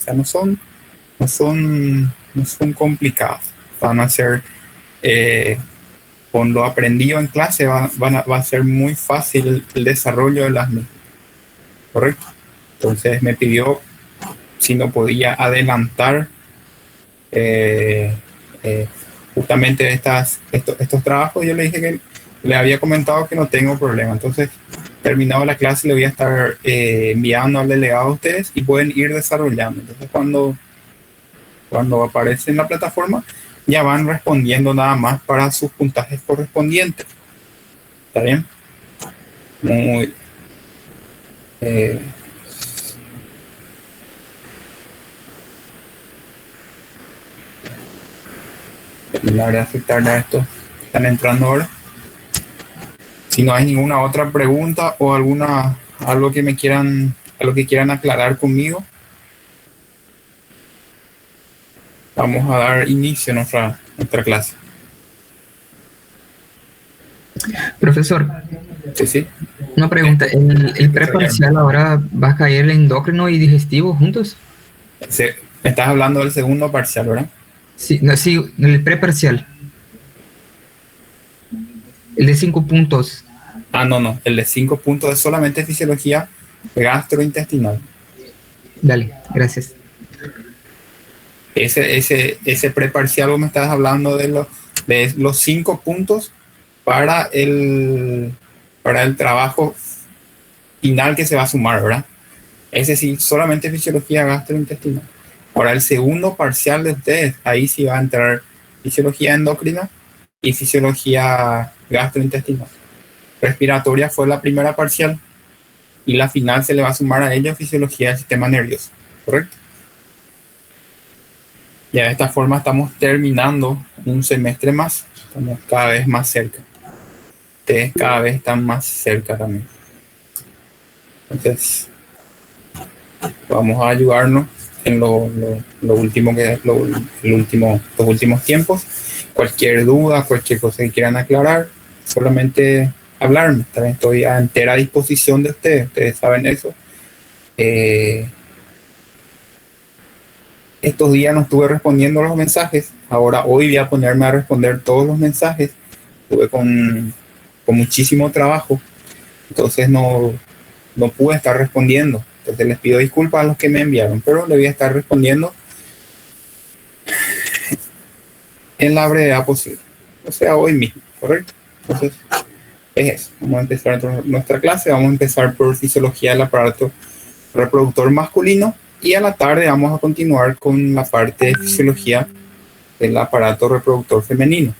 sea, no son complicadas. Van a ser, con lo aprendido en clase, va a ser muy fácil el desarrollo de las mismas. ¿Correcto? Entonces me pidió si no podía adelantar justamente estos trabajos. Yo le dije que le había comentado que no tengo problema. Entonces, terminado la clase, le voy a estar enviando al delegado a ustedes y pueden ir desarrollando. Entonces, cuando aparece en la plataforma, ya van respondiendo nada más para sus puntajes correspondientes. ¿Está bien? Muy la verdad es tarda esto. Están entrando ahora. Si no hay ninguna otra pregunta o algo que quieran aclarar conmigo, vamos a dar inicio a nuestra clase. Profesor, Sí. una pregunta. ¿El preparcial ahora va a caer endocrino y digestivo juntos? Me estás hablando del segundo parcial, ¿verdad? Sí, no, sí, el preparcial. El de 5 puntos. No. El de 5 puntos es solamente fisiología gastrointestinal. Dale, gracias. Ese preparcial, vos me estás hablando de los 5 puntos para el trabajo final que se va a sumar, ¿verdad? Ese sí, solamente fisiología gastrointestinal. Ahora, el segundo parcial de ustedes, ahí sí va a entrar fisiología endocrina y fisiología gastrointestinal. Respiratoria fue la primera parcial y la final se le va a sumar a ella fisiología del sistema nervioso, ¿correcto? Y de esta forma estamos terminando un semestre más, estamos cada vez más cerca. Ustedes cada vez están más cerca también. Entonces, vamos a ayudarnos en los últimos tiempos. Cualquier duda, cualquier cosa que quieran aclarar, solamente hablarme. También estoy a entera disposición de ustedes saben eso. Estos días no estuve respondiendo los mensajes. Ahora hoy voy a ponerme a responder todos los mensajes. Estuve con muchísimo trabajo, entonces no pude estar respondiendo. Entonces les pido disculpas a los que me enviaron, pero le voy a estar respondiendo en la brevedad posible, o sea, hoy mismo, ¿correcto? Entonces es eso. Vamos a empezar nuestra clase. Vamos a empezar por fisiología del aparato reproductor masculino y a la tarde vamos a continuar con la parte de fisiología del aparato reproductor femenino.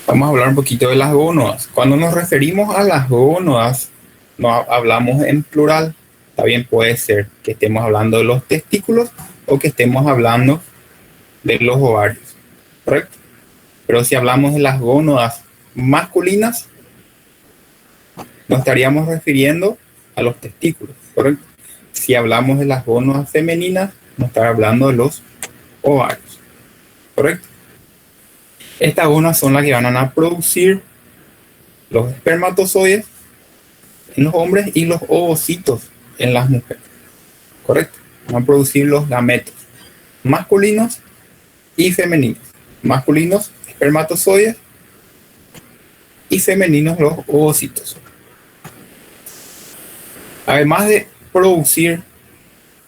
Vamos a hablar un poquito de las gónadas. Cuando nos referimos a las gónadas, no hablamos en plural. También puede ser que estemos hablando de los testículos o que estemos hablando de los ovarios, ¿correcto? Pero si hablamos de las gónadas masculinas, nos estaríamos refiriendo a los testículos, ¿correcto? Si hablamos de las gónadas femeninas, nos está hablando de los ovarios, ¿correcto? Estas gónadas son las que van a producir los espermatozoides en los hombres y los ovocitos en las mujeres, ¿correcto? Van a producir los gametos masculinos y femeninos. Masculinos, espermatozoides, y femeninos, los ovocitos. Además de producir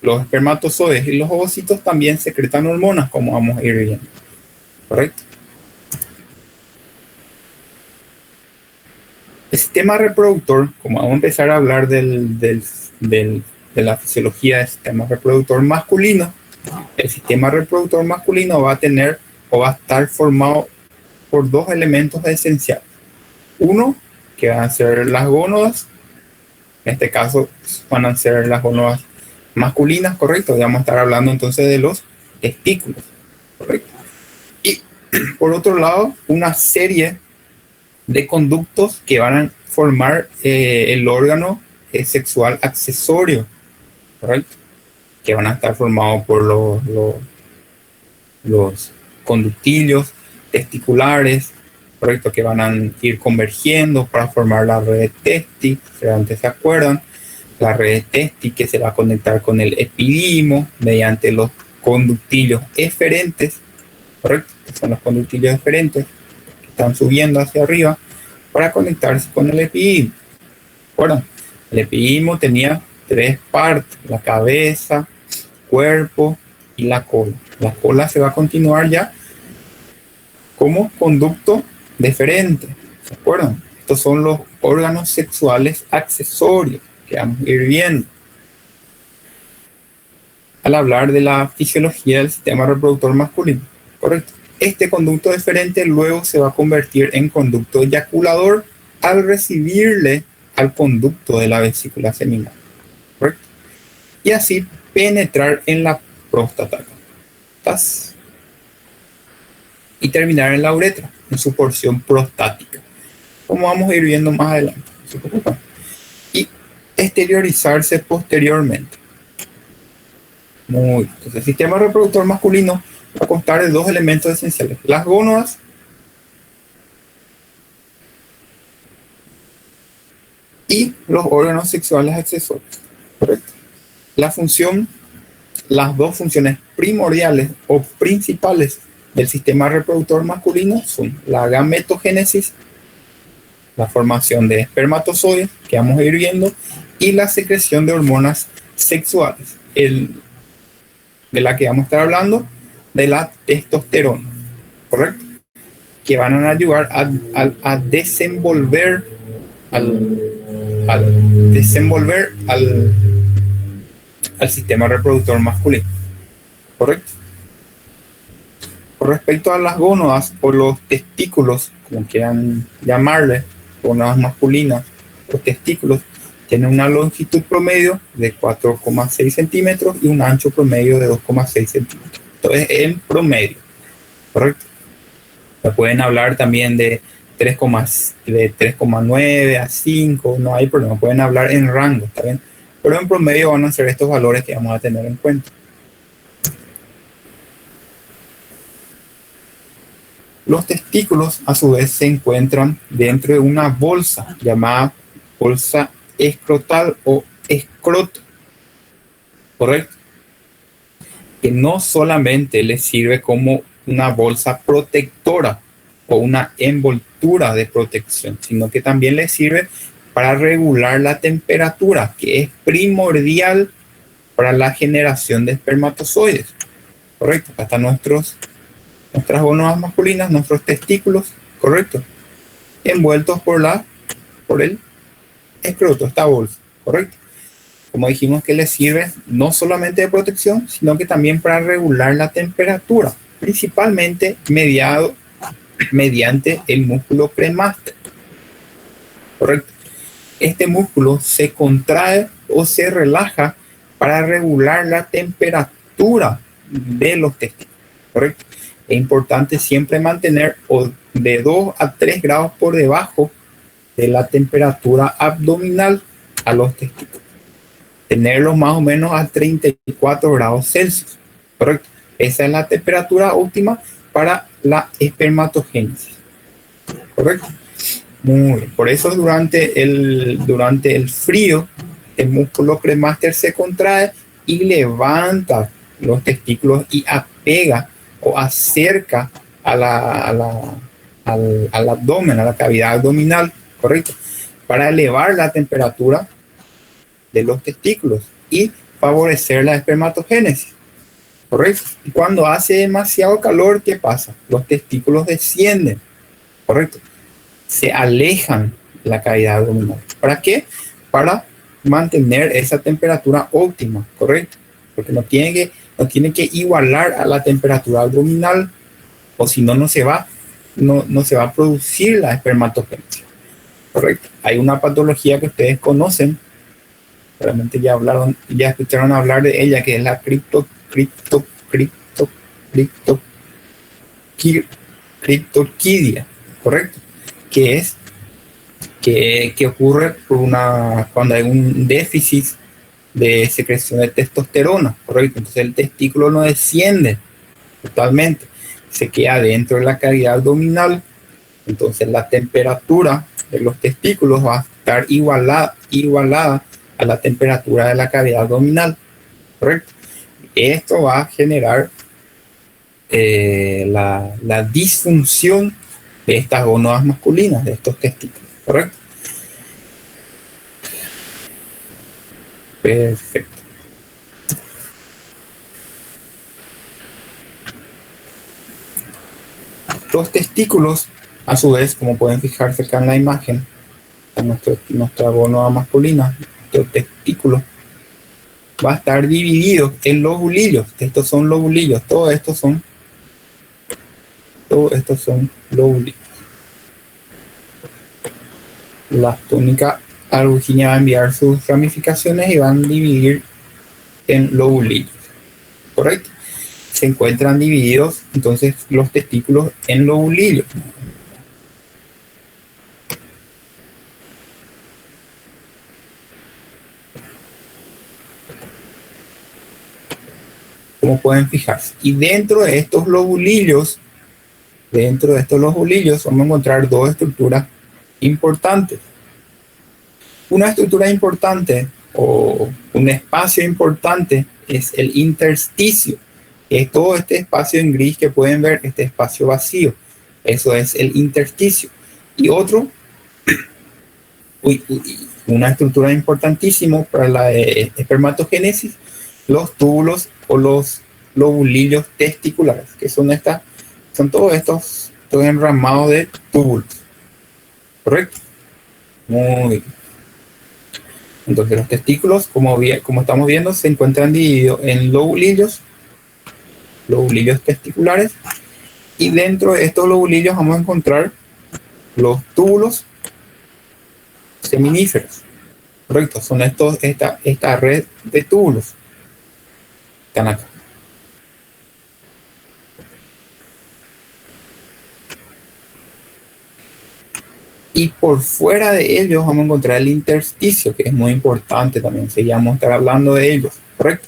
los espermatozoides y los ovocitos, también secretan hormonas, como vamos a ir viendo, ¿correcto? El sistema reproductor, como vamos a empezar a hablar de la fisiología del sistema reproductor masculino, el sistema reproductor masculino va a estar formado por dos elementos esenciales. Uno, que van a ser las gónadas. En este caso van a ser las gónadas masculinas, correcto. Vamos a estar hablando entonces de los testículos, correcto. Y por otro lado, una serie de conductos que van a formar el órgano sexual accesorio, correcto, que van a estar formados por los conductillos testiculares, correcto, que van a ir convergiendo para formar la red de Testi, si antes se acuerdan, la red de Testi que se va a conectar con el epidimo mediante los conductillos eferentes, correcto, que son los conductillos eferentes que están subiendo hacia arriba para conectarse con el epidimo. Bueno, el epidimo tenía 3 partes: la cabeza, cuerpo y la cola. La cola se va a continuar ya como conducto deferente, ¿se acuerdan? Estos son los órganos sexuales accesorios que vamos a ir viendo al hablar de la fisiología del sistema reproductor masculino, correcto. Este conducto deferente luego se va a convertir en conducto eyaculador al recibirle al conducto de la vesícula seminal, correcto, y así penetrar en la próstata y terminar en la uretra, en su porción prostática, como vamos a ir viendo más adelante, y exteriorizarse posteriormente. Muy bien. Entonces, el sistema reproductor masculino va a constar de 2 elementos esenciales: las gónadas y los órganos sexuales accesorios, correcto. Las 2 funciones primordiales o principales del sistema reproductor masculino son la gametogénesis, la formación de espermatozoides, que vamos a ir viendo, y la secreción de hormonas sexuales, de la que vamos a estar hablando, de la testosterona, correcto, que van a ayudar a desenvolver al sistema reproductor masculino, correcto. Con respecto a las gónadas o los testículos, como quieran llamarle, gónadas masculinas, los testículos tienen una longitud promedio de 4,6 centímetros y un ancho promedio de 2,6 centímetros. Entonces, en promedio, correcto. Se pueden hablar también de 3,9 a 5, no hay problema, pueden hablar en rango, ¿está bien? Pero en promedio van a ser estos valores que vamos a tener en cuenta. Los testículos, a su vez, se encuentran dentro de una bolsa llamada bolsa escrotal o escroto, ¿correcto? Que no solamente les sirve como una bolsa protectora o una envoltura de protección, sino que también les sirve para regular la temperatura, que es primordial para la generación de espermatozoides, ¿correcto? Acá están nuestras gónadas masculinas, nuestros testículos, correcto, envueltos por el escroto, esta bolsa, correcto. Como dijimos, que les sirve no solamente de protección, sino que también para regular la temperatura, principalmente mediante el músculo premáster, correcto. Este músculo se contrae o se relaja para regular la temperatura de los testículos, correcto. Es importante siempre mantener de 2 a 3 grados por debajo de la temperatura abdominal a los testículos. Tenerlos más o menos a 34 grados Celsius, correcto. Esa es la temperatura óptima para la espermatogénesis, correcto. Muy bien. Por eso durante el frío el músculo premáster se contrae y levanta los testículos y apega o acerca al abdomen, a la cavidad abdominal, correcto, para elevar la temperatura de los testículos y favorecer la espermatogénesis, correcto. Y cuando hace demasiado calor, ¿qué pasa? Los testículos descienden, correcto, se alejan de la cavidad abdominal. ¿Para qué? Para mantener esa temperatura óptima, correcto, porque no tiene que igualar a la temperatura abdominal, o si no, no se va a producir la espermatogénesis. correcto. Hay una patología que ustedes conocen, realmente ya escucharon hablar de ella, que es la cripto, criptorquidia, correcto, que es que ocurre cuando hay un déficit de secreción de testosterona, correcto. Entonces el testículo no desciende totalmente, se queda dentro de la cavidad abdominal. Entonces la temperatura de los testículos va a estar igualada a la temperatura de la cavidad abdominal, correcto. Esto va a generar la disfunción de estas gónadas masculinas, de estos testículos, correcto. Perfecto. Los testículos, a su vez, como pueden fijarse acá en la imagen, en nuestra gónada masculina, nuestro testículo va a estar dividido en lobulillos. Estos son lobulillos, todos estos son lobulillos. La túnica arbuginia va a enviar sus ramificaciones y van a dividir en lobulillos, ¿correcto? Se encuentran divididos entonces los testículos en lobulillos. Como pueden fijarse. Y dentro de estos lobulillos, vamos a encontrar dos estructuras importantes. Una estructura importante o un espacio importante es el intersticio. Es todo este espacio en gris que pueden ver, este espacio vacío. Eso es el intersticio. Y otro, una estructura importantísima para la espermatogénesis, los túbulos o los lobulillos testiculares, que son todos estos enramados de túbulos. ¿Correcto? Muy bien. Entonces los testículos, como estamos viendo, se encuentran divididos en lobulillos testiculares, y dentro de estos lobulillos vamos a encontrar los túbulos seminíferos. Correcto, son esta red de túbulos. Están acá. Y por fuera de ellos vamos a encontrar el intersticio, que es muy importante también. Seguimos a estar hablando de ellos, ¿correcto?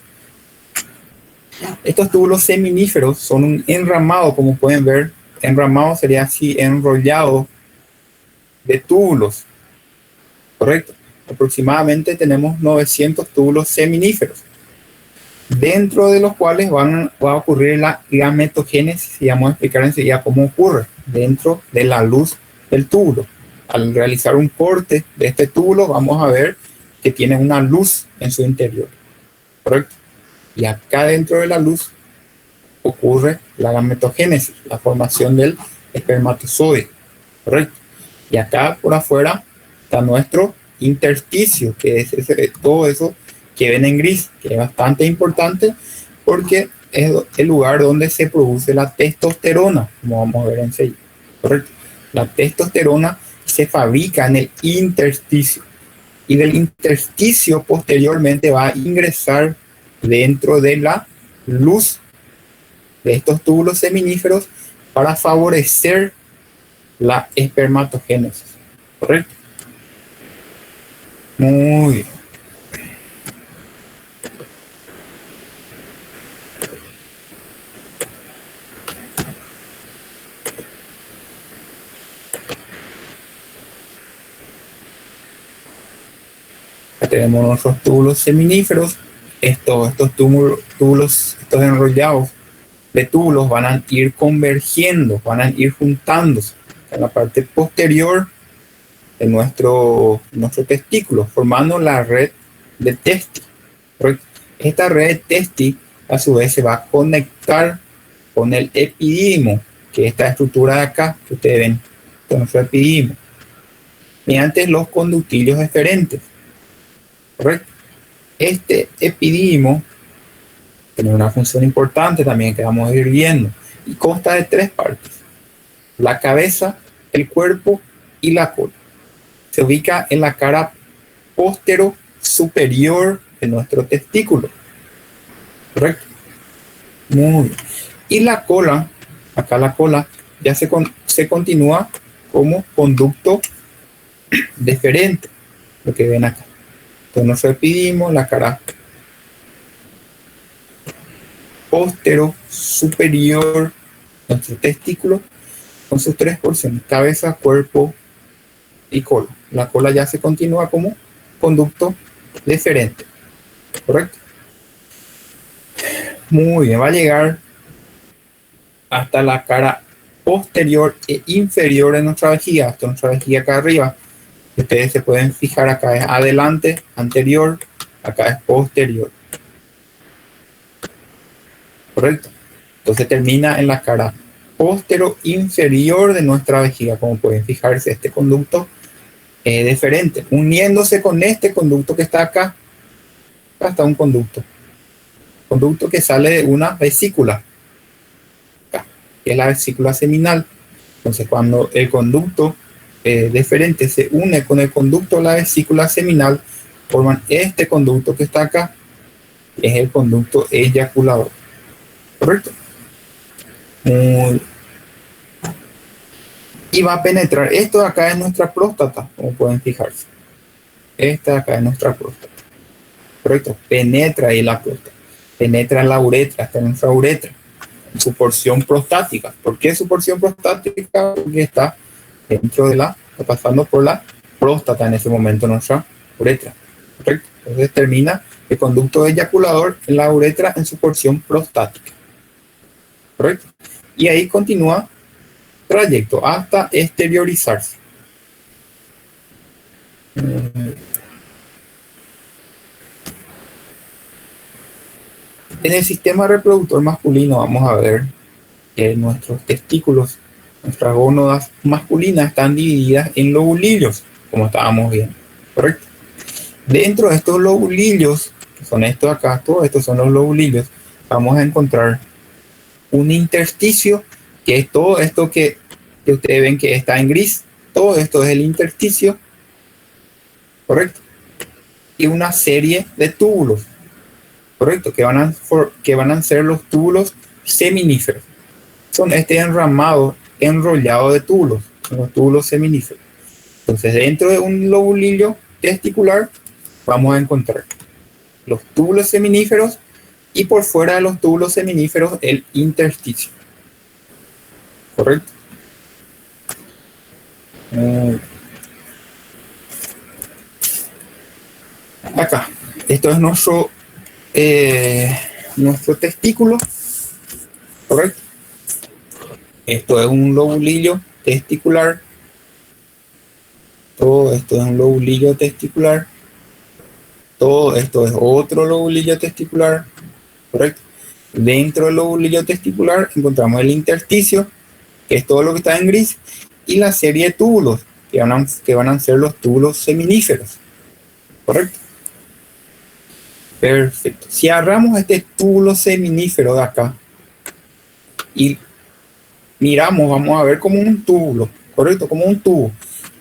Estos túbulos seminíferos son un enramado, como pueden ver. Enramado sería así, enrollado de túbulos, ¿correcto? Aproximadamente tenemos 900 túbulos seminíferos, dentro de los cuales va a ocurrir la gametogénesis, y vamos a explicar enseguida cómo ocurre dentro de la luz del túbulo. Al realizar un corte de este túbulo, vamos a ver que tiene una luz en su interior, ¿correcto? Y acá dentro de la luz ocurre la gametogénesis, la formación del espermatozoide, ¿correcto? Y acá por afuera está nuestro intersticio, que es todo eso que ven en gris, que es bastante importante porque es el lugar donde se produce la testosterona, como vamos a ver enseguida, ¿correcto? La testosterona se fabrica en el intersticio, y del intersticio posteriormente va a ingresar dentro de la luz de estos túbulos seminíferos para favorecer la espermatogénesis, ¿correcto? Muy bien. Acá tenemos nuestros túbulos seminíferos. Estos enrollados de túbulos van a ir convergiendo, van a ir juntándose en la parte posterior de nuestro testículo, formando la red de Testi. Esta red de Testi, a su vez, se va a conectar con el epidídimo, que es esta estructura de acá que ustedes ven, con nuestro epidídimo, mediante los conductillos eferentes. ¿Correcto? Este epidídimo tiene una función importante también que vamos a ir viendo, y consta de tres partes: la cabeza, el cuerpo y la cola. se ubica en la cara póstero superior de nuestro testículo. ¿Correcto? Muy bien. Y la cola, acá la cola, ya se continúa como conducto deferente, lo que ven acá. Entonces nos repetimos la cara póstero superior, nuestro testículo, con sus tres porciones: cabeza, cuerpo y cola. La cola ya se continúa como conducto deferente. ¿Correcto? Muy bien, va a llegar hasta la cara posterior e inferior de nuestra vejiga, hasta nuestra vejiga acá arriba. Ustedes se pueden fijar, acá es adelante, anterior, acá es posterior. ¿Correcto? Entonces termina en la cara póstero inferior de nuestra vejiga. Como pueden fijarse, este conducto deferente, uniéndose con este conducto que está acá. Acá está un conducto que sale de una vesícula, acá, que es la vesícula seminal. Entonces cuando el conducto deferente se une con el conducto de la vesícula seminal, forman este conducto que está acá, que es el conducto eyaculador. ¿Correcto? Y va a penetrar. Esto de acá es nuestra próstata, como pueden fijarse. Esta de acá es nuestra próstata. ¿Correcto? Penetra ahí la próstata. Penetra la uretra, está en nuestra uretra, en su porción prostática. ¿Por qué su porción prostática? Porque está dentro de está pasando por la próstata en ese momento nuestra uretra. ¿Correcto? Entonces termina el conducto eyaculador en la uretra en su porción prostática. ¿Correcto? Y ahí continúa trayecto hasta exteriorizarse. En el sistema reproductor masculino vamos a ver que nuestros testículos, nuestras gónadas masculinas están divididas en lobulillos, como estábamos viendo. ¿Correcto? Dentro de estos lobulillos, que son estos acá, todos estos son los lobulillos, vamos a encontrar un intersticio, que es todo esto que ustedes ven que está en gris. Todo esto es el intersticio. ¿Correcto? Y una serie de túbulos. ¿Correcto? Que van a ser los túbulos seminíferos. Son este enramado, enrollado de túbulos, los túbulos seminíferos. Entonces, dentro de un lobulillo testicular vamos a encontrar los túbulos seminíferos y por fuera de los túbulos seminíferos el intersticio. ¿Correcto? Acá, esto es nuestro testículo. ¿Correcto? Esto es un lobulillo testicular. Todo esto es un lobulillo testicular. Todo esto es otro lobulillo testicular. ¿Correcto? Dentro del lobulillo testicular encontramos el intersticio, que es todo lo que está en gris, y la serie de túbulos, que van a ser los túbulos seminíferos. ¿Correcto? Perfecto. Si agarramos este túbulo seminífero de acá y miramos, vamos a ver como un túbulo, ¿correcto? Como un tubo.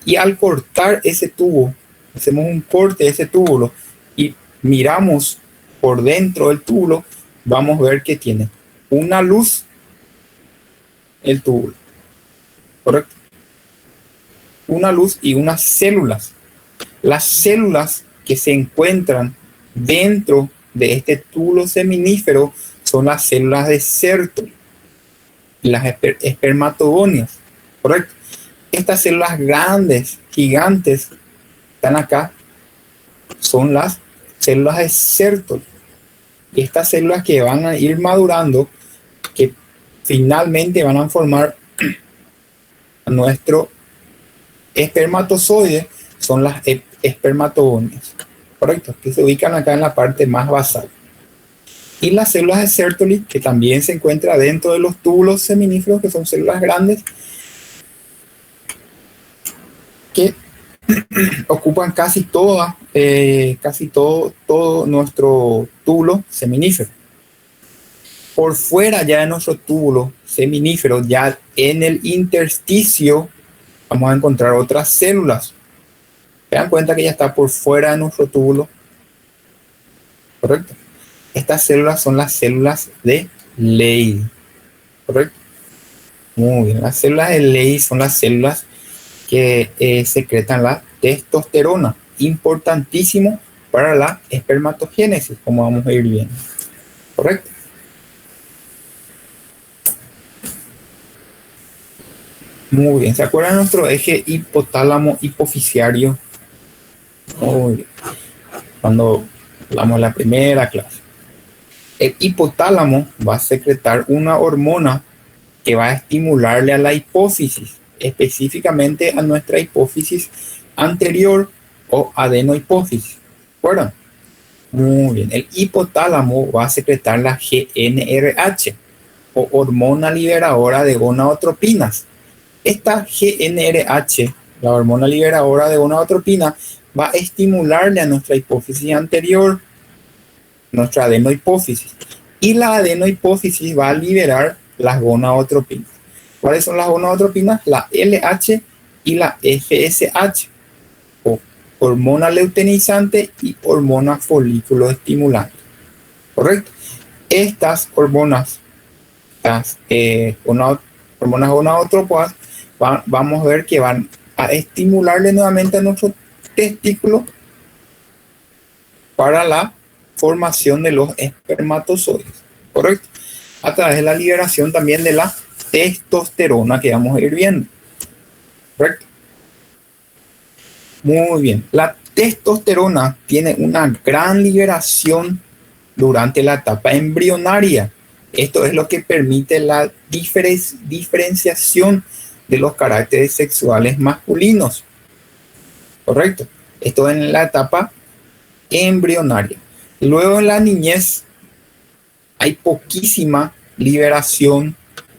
Y al cortar ese tubo, hacemos un corte de ese túbulo y miramos por dentro del túbulo, vamos a ver que tiene una luz el túbulo. ¿Correcto? Una luz y unas células. Las células que se encuentran dentro de este túbulo seminífero son las células de Sertoli, las espermatogonias. ¿Correcto? Estas células grandes, gigantes, están acá, son las células de Sertoli. Y estas células que van a ir madurando, que finalmente van a formar nuestro espermatozoide, son las espermatogonias. ¿Correcto? Que se ubican acá en la parte más basal. Y las células de Sertoli, que también se encuentran dentro de los túbulos seminíferos, que son células grandes, que ocupan casi todo nuestro túbulo seminífero. Por fuera ya de nuestro túbulo seminífero, ya en el intersticio, vamos a encontrar otras células. Se dan cuenta que ya está por fuera de nuestro túbulo, ¿correcto? Estas células son las células de Leydig, ¿correcto? Muy bien, las células de Leydig son las células que secretan la testosterona, importantísimo para la espermatogénesis, como vamos a ir viendo, ¿correcto? Muy bien, ¿se acuerdan de nuestro eje hipotálamo hipoficiario? Muy bien. Cuando hablamos de la primera clase, el hipotálamo va a secretar una hormona que va a estimularle a la hipófisis, específicamente a nuestra hipófisis anterior o adenohipófisis. ¿Recuerdan? Muy bien. El hipotálamo va a secretar la GnRH o hormona liberadora de gonadotropinas. Esta GnRH, la hormona liberadora de gonadotropinas, va a estimularle a nuestra hipófisis anterior, nuestra adenohipófisis. Y la adenohipófisis va a liberar las gonadotropinas. ¿Cuáles son las gonadotropinas? La LH y la FSH, o hormona luteinizante y hormona folículo estimulante. ¿Correcto? Estas hormonas, las hormonas gonadotrópicas, vamos a ver que van a estimularle nuevamente a nuestro testículo para la formación de los espermatozoides, ¿correcto? A través de la liberación también de la testosterona que vamos a ir viendo, ¿correcto? Muy bien. La testosterona tiene una gran liberación durante la etapa embrionaria. Esto es lo que permite la diferenciación de los caracteres sexuales masculinos, ¿correcto? Esto en la etapa embrionaria. Luego en la niñez hay poquísima liberación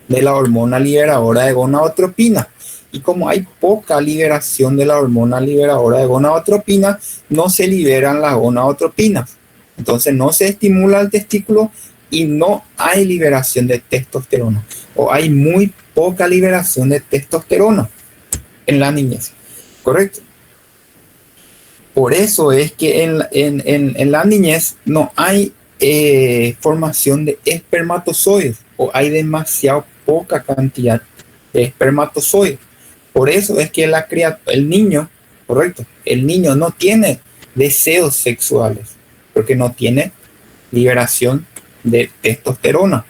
de la hormona liberadora de gonadotropina. Y como hay poca liberación de la hormona liberadora de gonadotropina, no se liberan las gonadotropinas. Entonces no se estimula el testículo y no hay liberación de testosterona. O hay muy poca liberación de testosterona en la niñez. ¿Correcto? Por eso es que en la niñez no hay formación de espermatozoides, o hay demasiado poca cantidad de espermatozoides. Por eso es que el niño, correcto, el niño no tiene deseos sexuales, porque no tiene liberación de testosterona,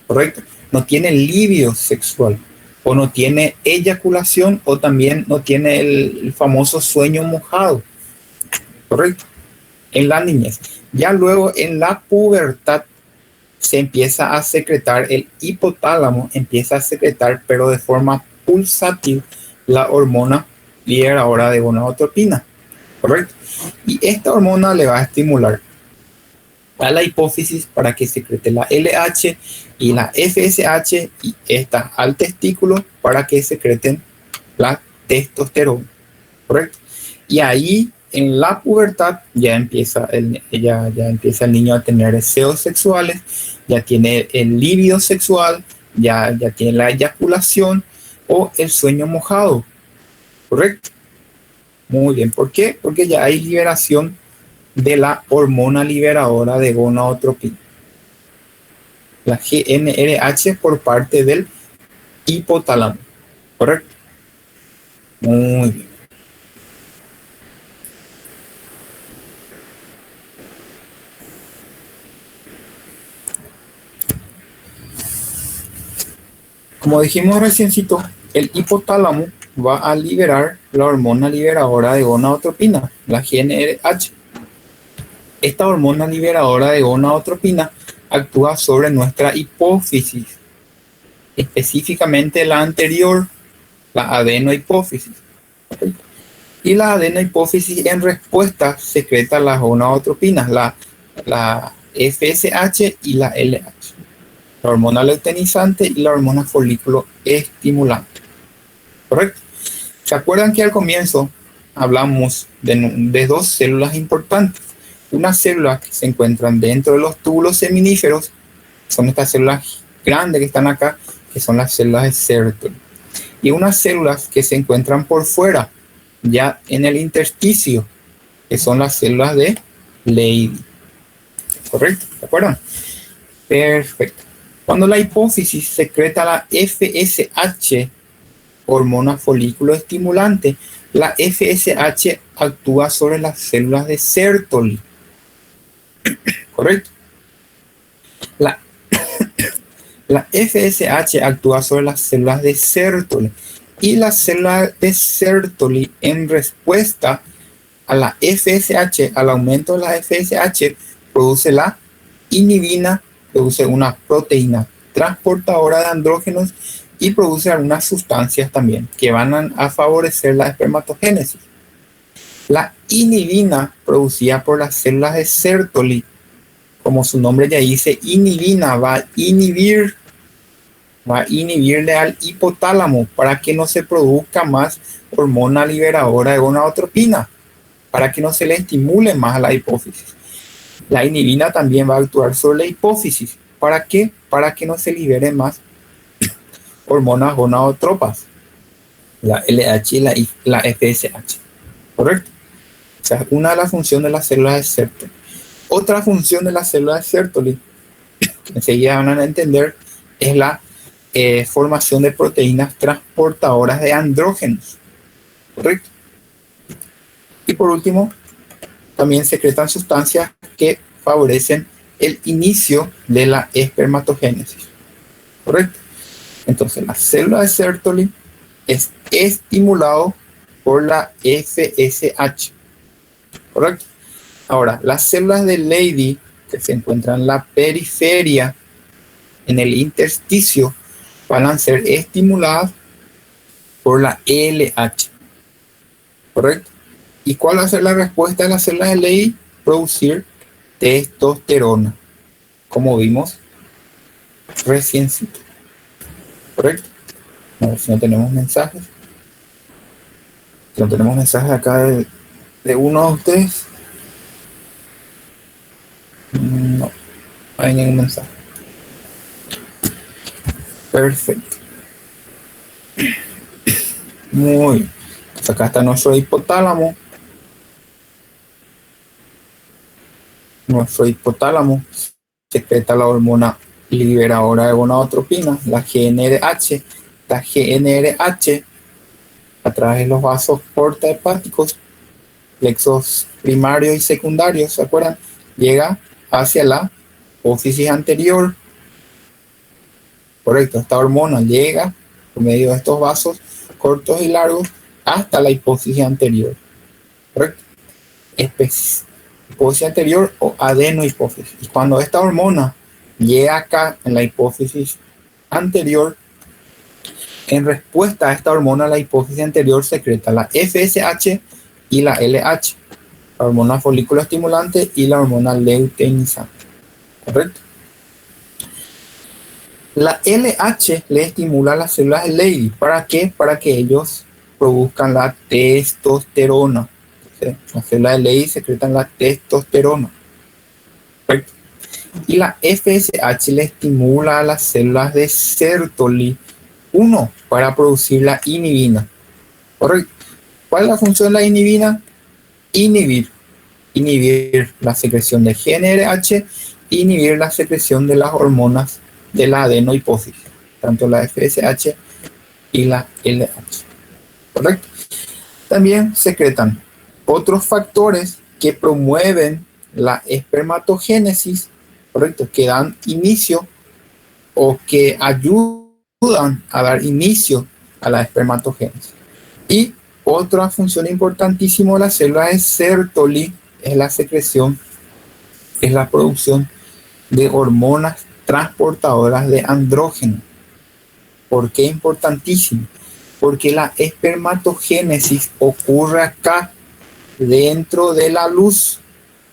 correcto, no tiene libido sexual, o no tiene eyaculación, o también no tiene el famoso sueño mojado, correcto, en la niñez. Ya luego en la pubertad se empieza a secretar, el hipotálamo empieza a secretar, pero de forma pulsátil, la hormona liberadora de gonadotropina, correcto. Y esta hormona le va a estimular a la hipófisis para que secrete la LH y la FSH, y esta al testículo para que secreten la testosterona, correcto. Y ahí en la pubertad ya empieza el niño a tener deseos sexuales, ya tiene el libido sexual, ya tiene la eyaculación o el sueño mojado, correcto. Muy bien, ¿por qué? Porque ya hay liberación de la hormona liberadora de gonadotropina, la GnRH, por parte del hipotálamo, correcto. Muy bien. Como dijimos reciencito, el hipotálamo va a liberar la hormona liberadora de gonadotropina, la GnRH. Esta hormona liberadora de gonadotropina actúa sobre nuestra hipófisis, específicamente la anterior, la adenohipófisis. ¿Okay? Y la adenohipófisis en respuesta secreta las gonadotropinas, la FSH y la LH, la hormona luteinizante y la hormona folículo estimulante. ¿Correcto? ¿Se acuerdan que al comienzo hablamos de dos células importantes? Unas células que se encuentran dentro de los túbulos seminíferos, son estas células grandes que están acá, que son las células de Sertoli. Y unas células que se encuentran por fuera, ya en el intersticio, que son las células de Leydig. ¿Correcto? ¿De acuerdo? Perfecto. Cuando la hipófisis secreta la FSH, hormona folículo estimulante, la FSH actúa sobre las células de Sertoli. ¿Correcto? La FSH actúa sobre las células de Sertoli y las células de Sertoli, en respuesta a la FSH, al aumento de la FSH, produce la inhibina, produce una proteína transportadora de andrógenos y produce algunas sustancias también que van a favorecer la espermatogénesis. La inhibina producida por las células de Sertoli, como su nombre ya dice, inhibina, va a inhibirle al hipotálamo para que no se produzca más hormona liberadora de gonadotropina, para que no se le estimule más a la hipófisis. La inhibina también va a actuar sobre la hipófisis. ¿Para qué? Para que no se liberen más hormonas gonadotropas, la LH y la FSH. ¿Correcto? O sea, una de las funciones de las células de Sertoli. Otra función de las células de Sertoli, que enseguida van a entender, es la formación de proteínas transportadoras de andrógenos. ¿Correcto? Y por último, también secretan sustancias que favorecen el inicio de la espermatogénesis. ¿Correcto? Entonces, la célula de Sertoli es estimulado por la FSH. ¿Correcto? Ahora, las células de Leydig, que se encuentran en la periferia, en el intersticio, van a ser estimuladas por la LH. ¿Correcto? ¿Y cuál va a ser la respuesta de las células de Leydig? Producir testosterona, como vimos reciencito. ¿Correcto? A ver si no tenemos mensajes. Si no tenemos mensajes acá de uno de ustedes. No hay ningún mensaje. Perfecto. Muy bien. Pues acá está nuestro hipotálamo. Nuestro hipotálamo secreta la hormona liberadora de gonadotropina, la GnRH. La GnRH, a través de los vasos portahepáticos, plexos primarios y secundarios, ¿se acuerdan? Llega hacia la hipófisis anterior. Correcto, esta hormona llega por medio de estos vasos cortos y largos hasta la hipófisis anterior. Correcto. Hipófisis anterior o adenohipófisis. Y cuando esta hormona llega acá en la hipófisis anterior, en respuesta a esta hormona, la hipófisis anterior secreta la FSH y la LH, la hormona folículo estimulante y la hormona luteinizante. ¿Correcto? La LH le estimula a las células de Leydig. ¿Para qué? Para que ellos produzcan la testosterona. ¿Sí? Las células de Leydig secretan la testosterona. ¿Correcto? Y la FSH le estimula a las células de Sertoli 1 para producir la inhibina. ¿Correcto? ¿Cuál es la función de la inhibina? Inhibir la secreción de GnRH, inhibir la secreción de las hormonas de la adenohipófisis, tanto la FSH y la LH. ¿Correcto? También secretan otros factores que promueven la espermatogénesis, ¿correcto? Que dan inicio o que ayudan a dar inicio a la espermatogénesis. Y otra función importantísima de la célula de Sertoli es la secreción, es la producción de hormonas transportadoras de andrógeno. ¿Por qué importantísimo? Porque la espermatogénesis ocurre acá, dentro de la luz.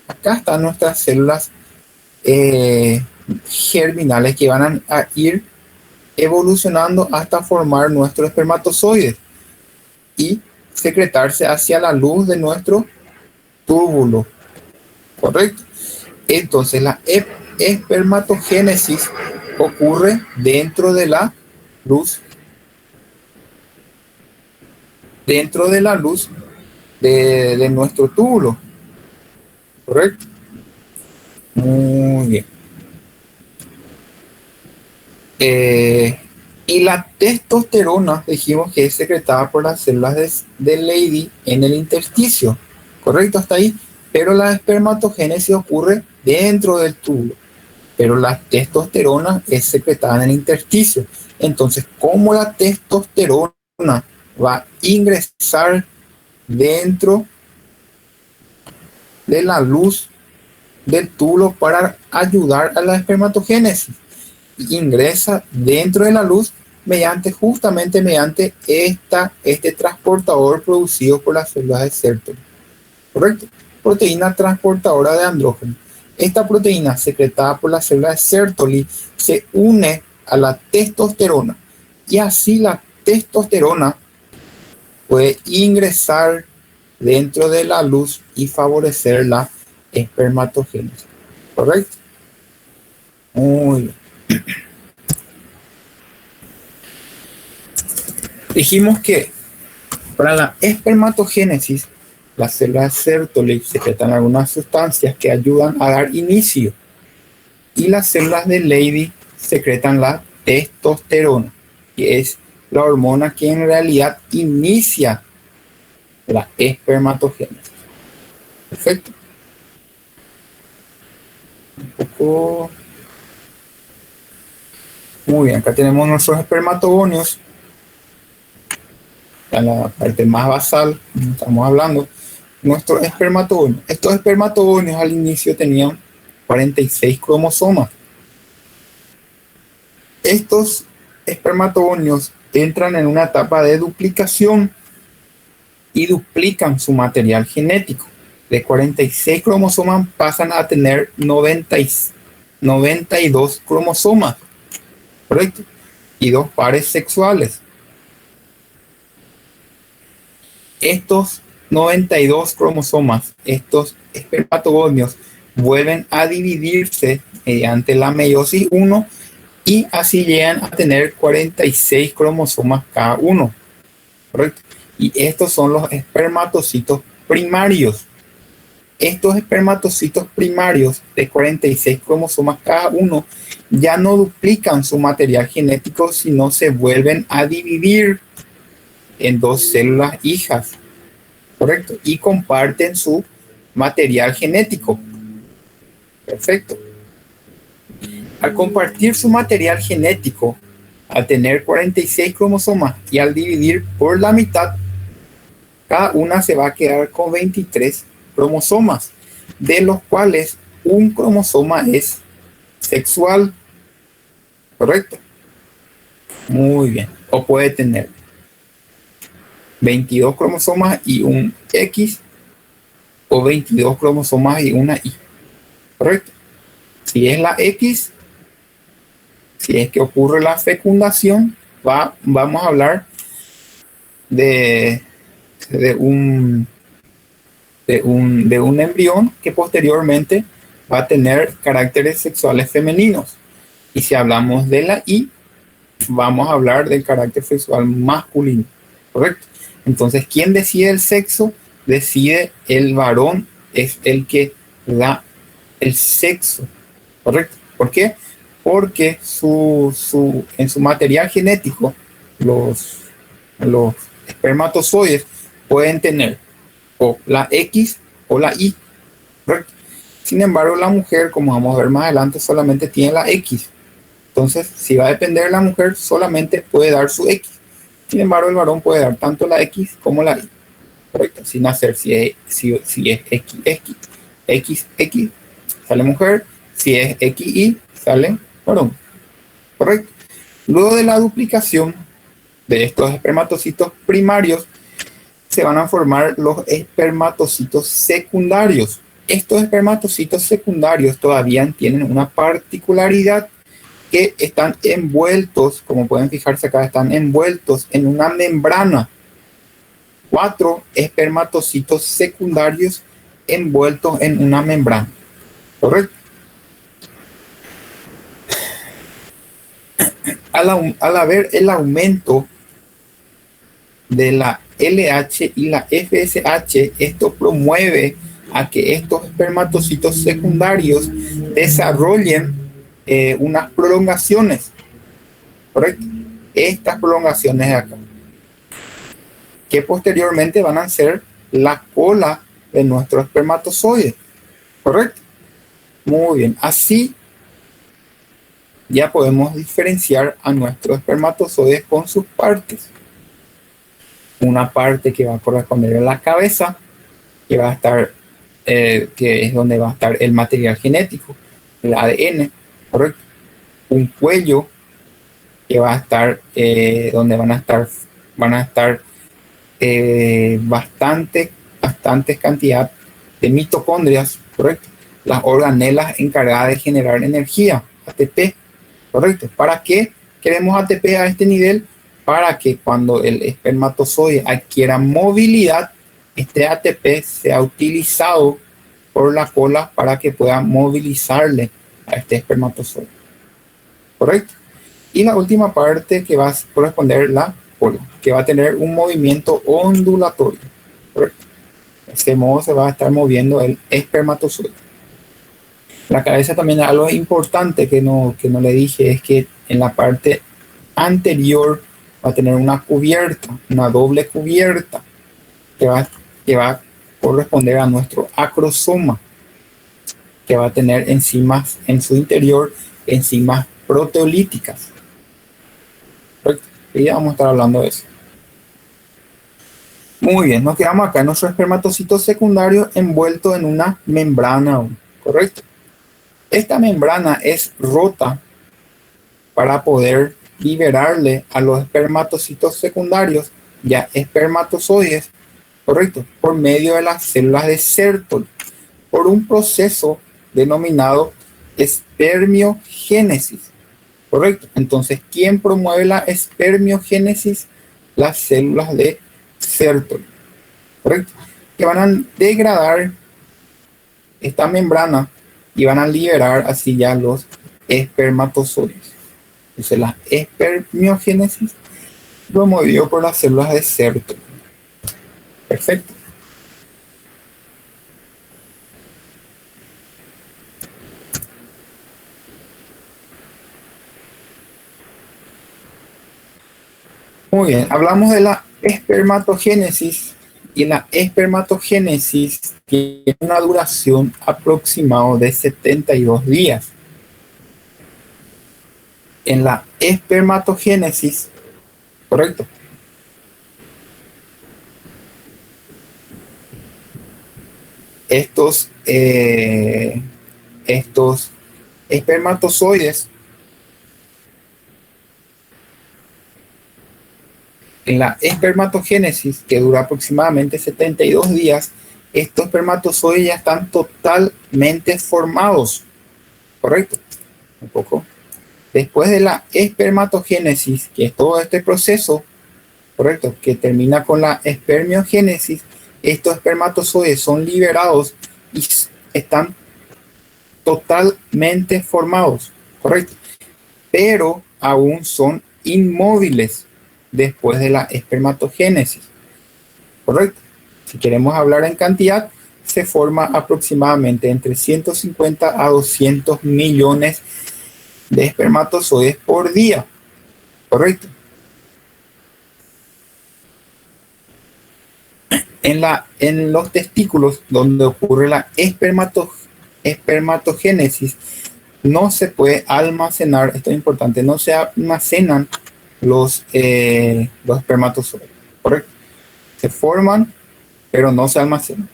Acá están nuestras células germinales que van a ir evolucionando hasta formar nuestro espermatozoide y secretarse hacia la luz de nuestro túbulo. ¿Correcto? Entonces la espermatogénesis ocurre dentro de la luz. Dentro de la luz de nuestro túbulo, ¿correcto? Muy bien. Y la testosterona dijimos que es secretada por las células de Leydig en el intersticio, ¿correcto? Hasta ahí. Pero la espermatogénesis ocurre dentro del túbulo, pero la testosterona es secretada en el intersticio. Entonces, ¿cómo la testosterona va a ingresar dentro de la luz del túbulo para ayudar a la espermatogénesis? Ingresa dentro de la luz justamente mediante este transportador producido por las células de Sertoli, ¿correcto? Proteína transportadora de andrógeno. Esta proteína secretada por las células de Sertoli se une a la testosterona y así la testosterona puede ingresar dentro de la luz y favorecer la espermatogénesis, ¿correcto? Muy bien. Dijimos que para la espermatogénesis, las células de Sertoli secretan algunas sustancias que ayudan a dar inicio y las células de Leydig secretan la testosterona, que es la hormona que en realidad inicia la espermatogénesis. Perfecto. Un poco. Muy bien, acá tenemos nuestros espermatogonios. En la parte más basal, estamos hablando, nuestros espermatogonios. Estos espermatogonios al inicio tenían 46 cromosomas. Estos espermatogonios entran en una etapa de duplicación y duplican su material genético. De 46 cromosomas pasan a tener 92 cromosomas, ¿correcto? Y 2 pares sexuales. Estos 92 cromosomas, estos espermatogonios, vuelven a dividirse mediante la meiosis 1 y así llegan a tener 46 cromosomas cada uno, ¿correcto? Y estos son los espermatocitos primarios. Estos espermatocitos primarios de 46 cromosomas cada uno ya no duplican su material genético, sino se vuelven a dividir en 2 células hijas, ¿correcto? Y comparten su material genético. Perfecto. Al compartir su material genético, al tener 46 cromosomas y al dividir por la mitad, cada una se va a quedar con 23 cromosomas, de los cuales un cromosoma es sexual, ¿correcto? Muy bien. O puede tener 22 cromosomas y un X, o 22 cromosomas y una Y, ¿correcto? Si es la X, si es que ocurre la fecundación, vamos a hablar de un embrión que posteriormente va a tener caracteres sexuales femeninos. Y si hablamos de la Y, vamos a hablar del carácter sexual masculino, ¿correcto? Entonces, ¿quién decide el sexo? Decide el varón, es el que da el sexo, ¿correcto? ¿Por qué? Porque en su material genético, los espermatozoides pueden tener o la X o la Y, ¿correcto? Sin embargo, la mujer, como vamos a ver más adelante, solamente tiene la X. Entonces, si va a depender de la mujer, solamente puede dar su X. Sin embargo, el varón puede dar tanto la X como la Y, ¿correcto? Sin hacer si es X, sale mujer. Si es XY, sale varón, ¿correcto? Luego de la duplicación de estos espermatocitos primarios, se van a formar los espermatocitos secundarios. Estos espermatocitos secundarios todavía tienen una particularidad, que están envueltos, como pueden fijarse acá, están envueltos en una membrana. 4 espermatocitos secundarios envueltos en una membrana, ¿correcto? Al haber el aumento de la LH y la FSH, esto promueve a que estos espermatocitos secundarios desarrollen unas prolongaciones, ¿correcto? Estas prolongaciones de acá, que posteriormente van a ser la cola de nuestro espermatozoide, ¿correcto? Muy bien, así ya podemos diferenciar a nuestro espermatozoide con sus partes. Una parte que va a corresponder a la cabeza, que va a estar, que es donde va a estar el material genético, el ADN, ¿correcto? Un cuello que va a estar, donde van a estar bastantes cantidad de mitocondrias, ¿correcto? Las organelas encargadas de generar energía, ATP, ¿correcto? ¿Para qué queremos ATP a este nivel? Para que cuando el espermatozoide adquiera movilidad, este ATP sea utilizado por la cola para que pueda movilizarle a este espermatozoide, ¿correcto? Y la última parte que va a corresponder la cola, que va a tener un movimiento ondulatorio, ¿correcto? De este modo se va a estar moviendo el espermatozoide. La cabeza también, algo importante que no le dije, es que en la parte anterior va a tener una cubierta, una doble cubierta, que va a corresponder a nuestro acrosoma, que va a tener enzimas en su interior, enzimas proteolíticas. Y ya vamos a estar hablando de eso. Muy bien, nos quedamos acá en nuestro espermatocito secundario envuelto en una membrana, ¿correcto? Esta membrana es rota para poder liberarle a los espermatocitos secundarios, ya espermatozoides, ¿correcto? Por medio de las células de Sertoli, por un proceso denominado espermiogénesis, ¿correcto? Entonces, ¿quién promueve la espermiogénesis? Las células de Sertoli, ¿correcto? Que van a degradar esta membrana y van a liberar así ya los espermatozoides. Entonces, la espermiogénesis promovido por las células de Sertoli. Perfecto. Muy bien, hablamos de la espermatogénesis, y la espermatogénesis tiene una duración aproximada de 72 días. En la espermatogénesis, correcto, estos espermatozoides, en la espermatogénesis, que dura aproximadamente 72 días, estos espermatozoides ya están totalmente formados, ¿correcto? Un poco. Después de la espermatogénesis, que es todo este proceso, ¿correcto?, que termina con la espermiogénesis, estos espermatozoides son liberados y están totalmente formados, ¿correcto? Pero aún son inmóviles después de la espermatogénesis, ¿correcto? Si queremos hablar en cantidad, se forma aproximadamente entre 150 a 200 millones de espermatozoides por día, ¿correcto? En los testículos, donde ocurre la espermatogénesis, no se puede almacenar, esto es importante, no se almacenan los espermatozoides, ¿correcto? Se forman, pero no se almacenan.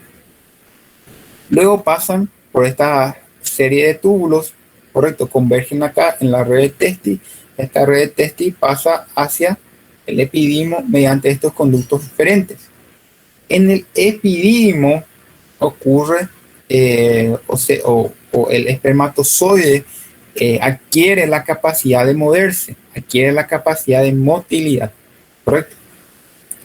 Luego pasan por esta serie de túbulos, ¿correcto? Convergen acá en la red de Testi. Esta red de Testi pasa hacia el epididimo mediante estos conductos diferentes. En el epididimo ocurre, o el espermatozoide adquiere la capacidad de moverse, adquiere la capacidad de motilidad, ¿correcto?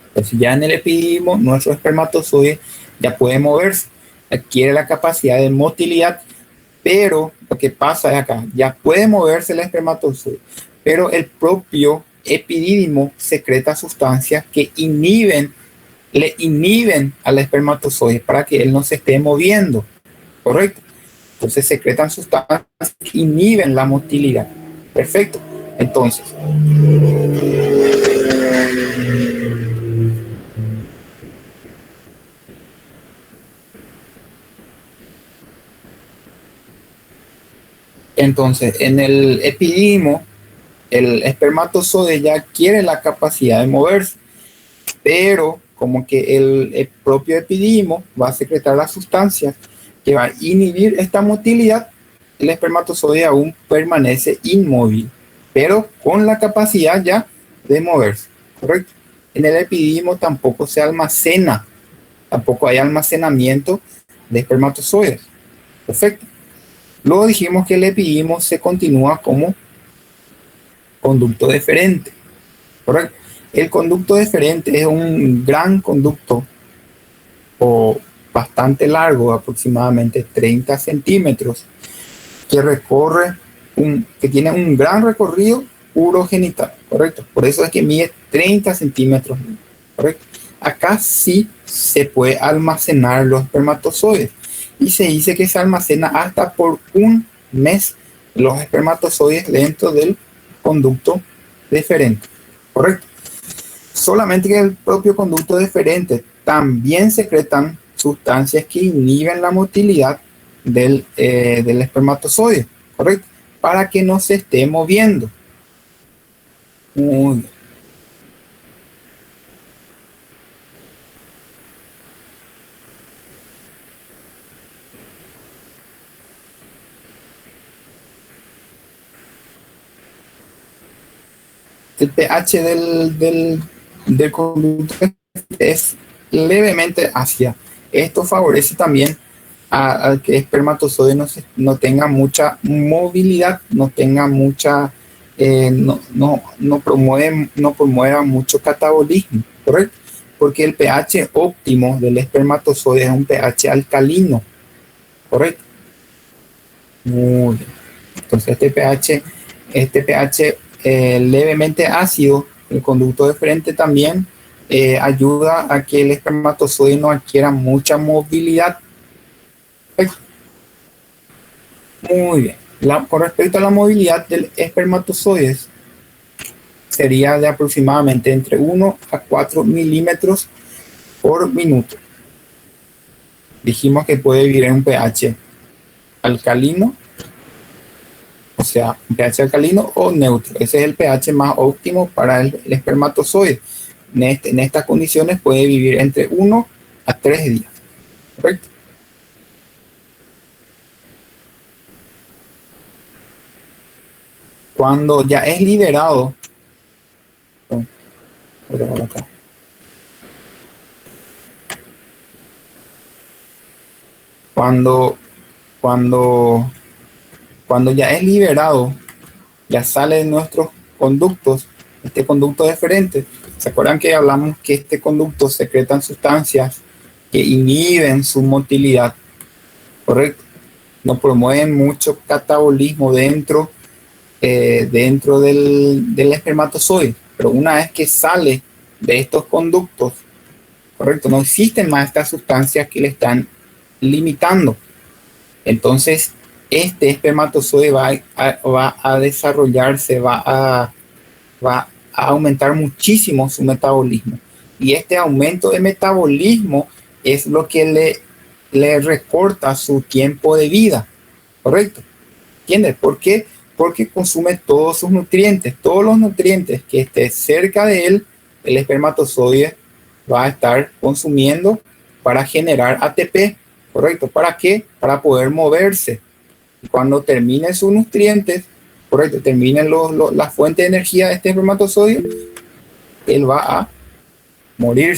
Entonces ya en el epididimo nuestro espermatozoide ya puede moverse, adquiere la capacidad de motilidad, pero lo que pasa es acá, ya puede moverse el espermatozoide, pero el propio epididimo secreta sustancias que inhiben le inhiben al espermatozoide para que él no se esté moviendo, ¿correcto? Entonces secretan sustancias que inhiben la motilidad. Perfecto. Entonces, en el epididimo, el espermatozoide ya adquiere la capacidad de moverse, pero como que el propio epididimo va a secretar las sustancias que va a inhibir esta motilidad, el espermatozoide aún permanece inmóvil, pero con la capacidad ya de moverse, ¿correcto? En el epididimo tampoco se almacena, tampoco hay almacenamiento de espermatozoides. Perfecto. Luego dijimos que el epididimo se continúa como conducto deferente, ¿correcto? El conducto deferente es un gran conducto o bastante largo, aproximadamente 30 centímetros, que recorre que tiene un gran recorrido urogenital, ¿correcto? Por eso es que mide 30 centímetros, ¿correcto? Acá sí se puede almacenar los espermatozoides y se dice que se almacena hasta por un mes los espermatozoides dentro del conducto deferente, ¿correcto? Solamente que el propio conducto deferente también secretan sustancias que inhiben la motilidad del espermatozoide, ¿correcto? Para que no se esté moviendo. Muy bien. El pH del conducto es levemente ácida. Esto favorece también a que el espermatozoide no tenga mucha movilidad, no tenga mucha, no promueva mucho catabolismo, ¿correcto? Porque el pH óptimo del espermatozoide es un pH alcalino, ¿correcto? Muy bien. Entonces este pH levemente ácido, el conducto deferente también ayuda a que el espermatozoide no adquiera mucha movilidad. Muy bien. Con respecto a la movilidad del espermatozoide, sería de aproximadamente entre 1 a 4 milímetros por minuto. Dijimos que puede vivir en un pH alcalino, o sea, un pH alcalino o neutro. Ese es el pH más óptimo para el espermatozoide. En estas condiciones puede vivir entre 1 a 3 días. ¿Correcto? Cuando ya es liberado, cuando ya es liberado, ya sale de nuestros conductos, este conducto deferente. ¿Se acuerdan que hablamos que este conducto secretan sustancias que inhiben su motilidad? ¿Correcto? No promueven mucho catabolismo dentro del espermatozoide, pero una vez que sale de estos conductos, correcto, no existen más estas sustancias que le están limitando. Entonces, este espermatozoide va a desarrollarse, va a aumentar muchísimo su metabolismo. Y este aumento de metabolismo es lo que le recorta su tiempo de vida, ¿correcto? ¿Entiendes? ¿Por qué? Porque consume todos sus nutrientes, todos los nutrientes que esté cerca de él, el espermatozoide va a estar consumiendo para generar ATP, ¿correcto? ¿Para qué? Para poder moverse. Y cuando terminen sus nutrientes, correcto, terminen la fuente de energía de este espermatozoide, él va a morir,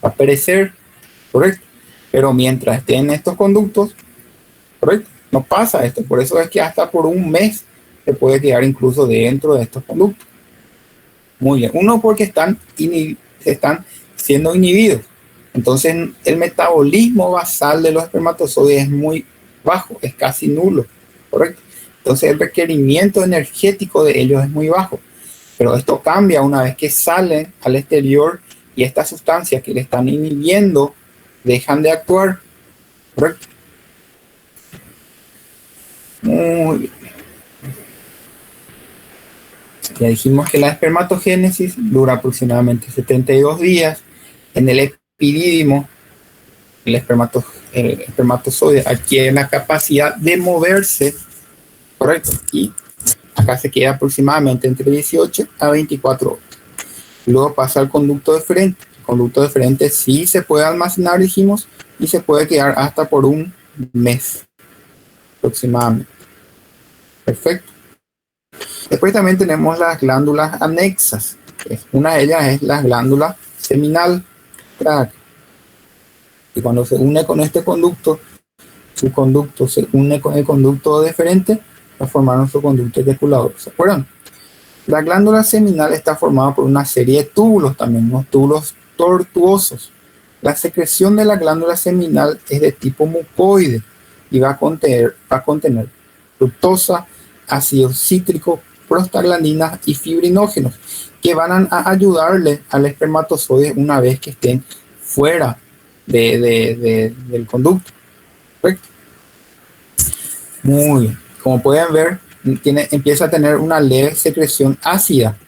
va a perecer, ¿correcto? Pero mientras esté en estos conductos, ¿correcto? No pasa esto, por eso es que hasta por un mes se puede quedar incluso dentro de estos conductos. Muy bien, uno porque están siendo inhibidos. Entonces el metabolismo basal de los espermatozoides es muy bajo, es casi nulo, ¿correcto? Entonces el requerimiento energético de ellos es muy bajo. Pero esto cambia una vez que salen al exterior y estas sustancias que le están inhibiendo dejan de actuar, ¿correcto? Muy bien. Ya dijimos que la espermatogénesis dura aproximadamente 72 días. En el epidídimo, el espermatozoide adquiere la capacidad de moverse, ¿correcto? Y acá se queda aproximadamente entre 18 a 24 horas. Luego pasa al conducto deferente. El conducto deferente sí se puede almacenar, dijimos, y se puede quedar hasta por un mes aproximadamente. Perfecto. Después también tenemos las glándulas anexas. Una de ellas es la glándula seminal. Y cuando se une con este conducto, su conducto se une con el conducto deferente para formar nuestro conducto eyaculador. ¿Se acuerdan? La glándula seminal está formada por una serie de túbulos también, unos túbulos tortuosos. La secreción de la glándula seminal es de tipo mucoide y va a contener fructosa, ácido cítrico, prostaglandinas y fibrinógenos que van a ayudarle al espermatozoide una vez que estén fuera del conducto. ¿Correcto? Muy bien. Como pueden ver, empieza a tener una leve secreción ácida.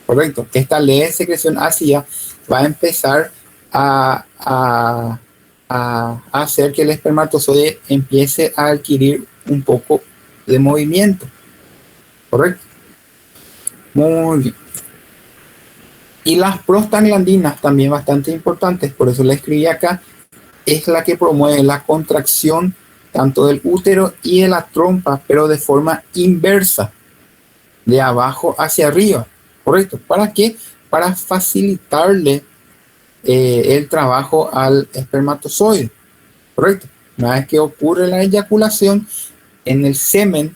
Correcto. Esta leve secreción ácida va a empezar a hacer que el espermatozoide empiece a adquirir un poco de movimiento. Correcto. Muy bien. Y las prostaglandinas también bastante importantes, por eso la escribí acá, es la que promueve la contracción tanto del útero y de la trompa, pero de forma inversa, de abajo hacia arriba. Correcto. ¿Para qué? Para facilitarle el trabajo al espermatozoide. Correcto. Una vez que ocurre la eyaculación, en el semen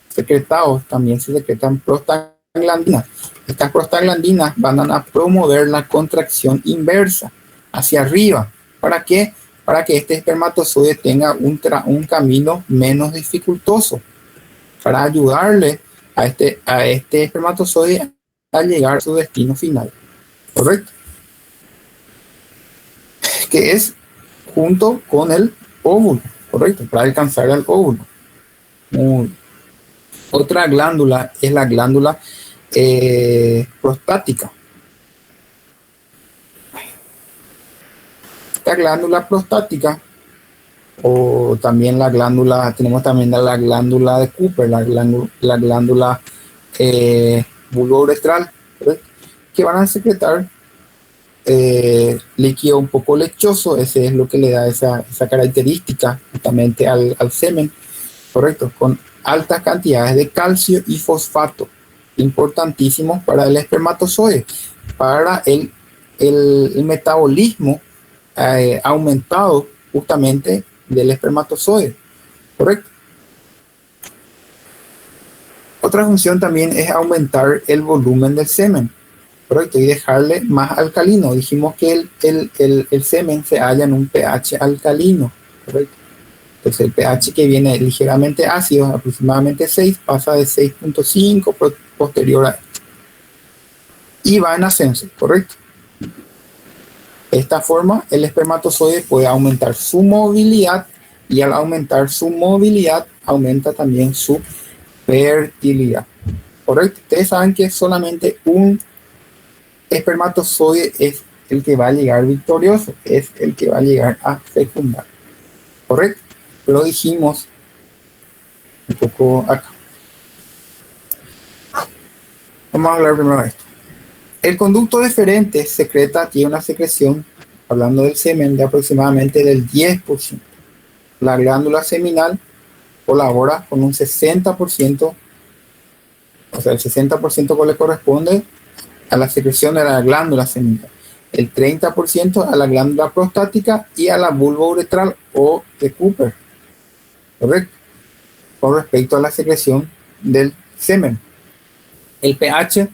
secretado también se secretan prostaglandinas. Estas prostaglandinas van a promover la contracción inversa hacia arriba. ¿Para qué? Para que este espermatozoide tenga un camino menos dificultoso, para ayudarle a este espermatozoide a llegar a su destino final. ¿Correcto? Que es junto con el óvulo. ¿Correcto? Para alcanzar al óvulo. Otra glándula es la glándula prostática. Esta glándula prostática, o también la glándula, tenemos también la glándula de Cooper, la glándula vulvouretral, que van a secretar líquido un poco lechoso. Ese es lo que le da esa característica justamente al semen, correcto, con altas cantidades de calcio y fosfato, importantísimos para el espermatozoide, para el metabolismo aumentado justamente del espermatozoide, correcto. Otra función también es aumentar el volumen del semen, correcto, y dejarle más alcalino. Dijimos que el semen se halla en un pH alcalino, correcto. Entonces el pH que viene ligeramente ácido, aproximadamente 6, pasa de 6.5 posterior a esto. Y va en ascenso, correcto. De esta forma el espermatozoide puede aumentar su movilidad, y al aumentar su movilidad aumenta también su fertilidad. Correcto. Ustedes saben que solamente un espermatozoide es el que va a llegar victorioso, es el que va a llegar a fecundar. Correcto. Lo dijimos un poco acá. Vamos a hablar primero de esto. El conducto deferente tiene una secreción, hablando del semen, de aproximadamente del 10%. La glándula seminal colabora con un 60%, o sea, el 60% que le corresponde a la secreción de la glándula seminal, el 30% a la glándula prostática y a la vulvouretral o de Cooper. Correcto. Con respecto a la secreción del semen, el pH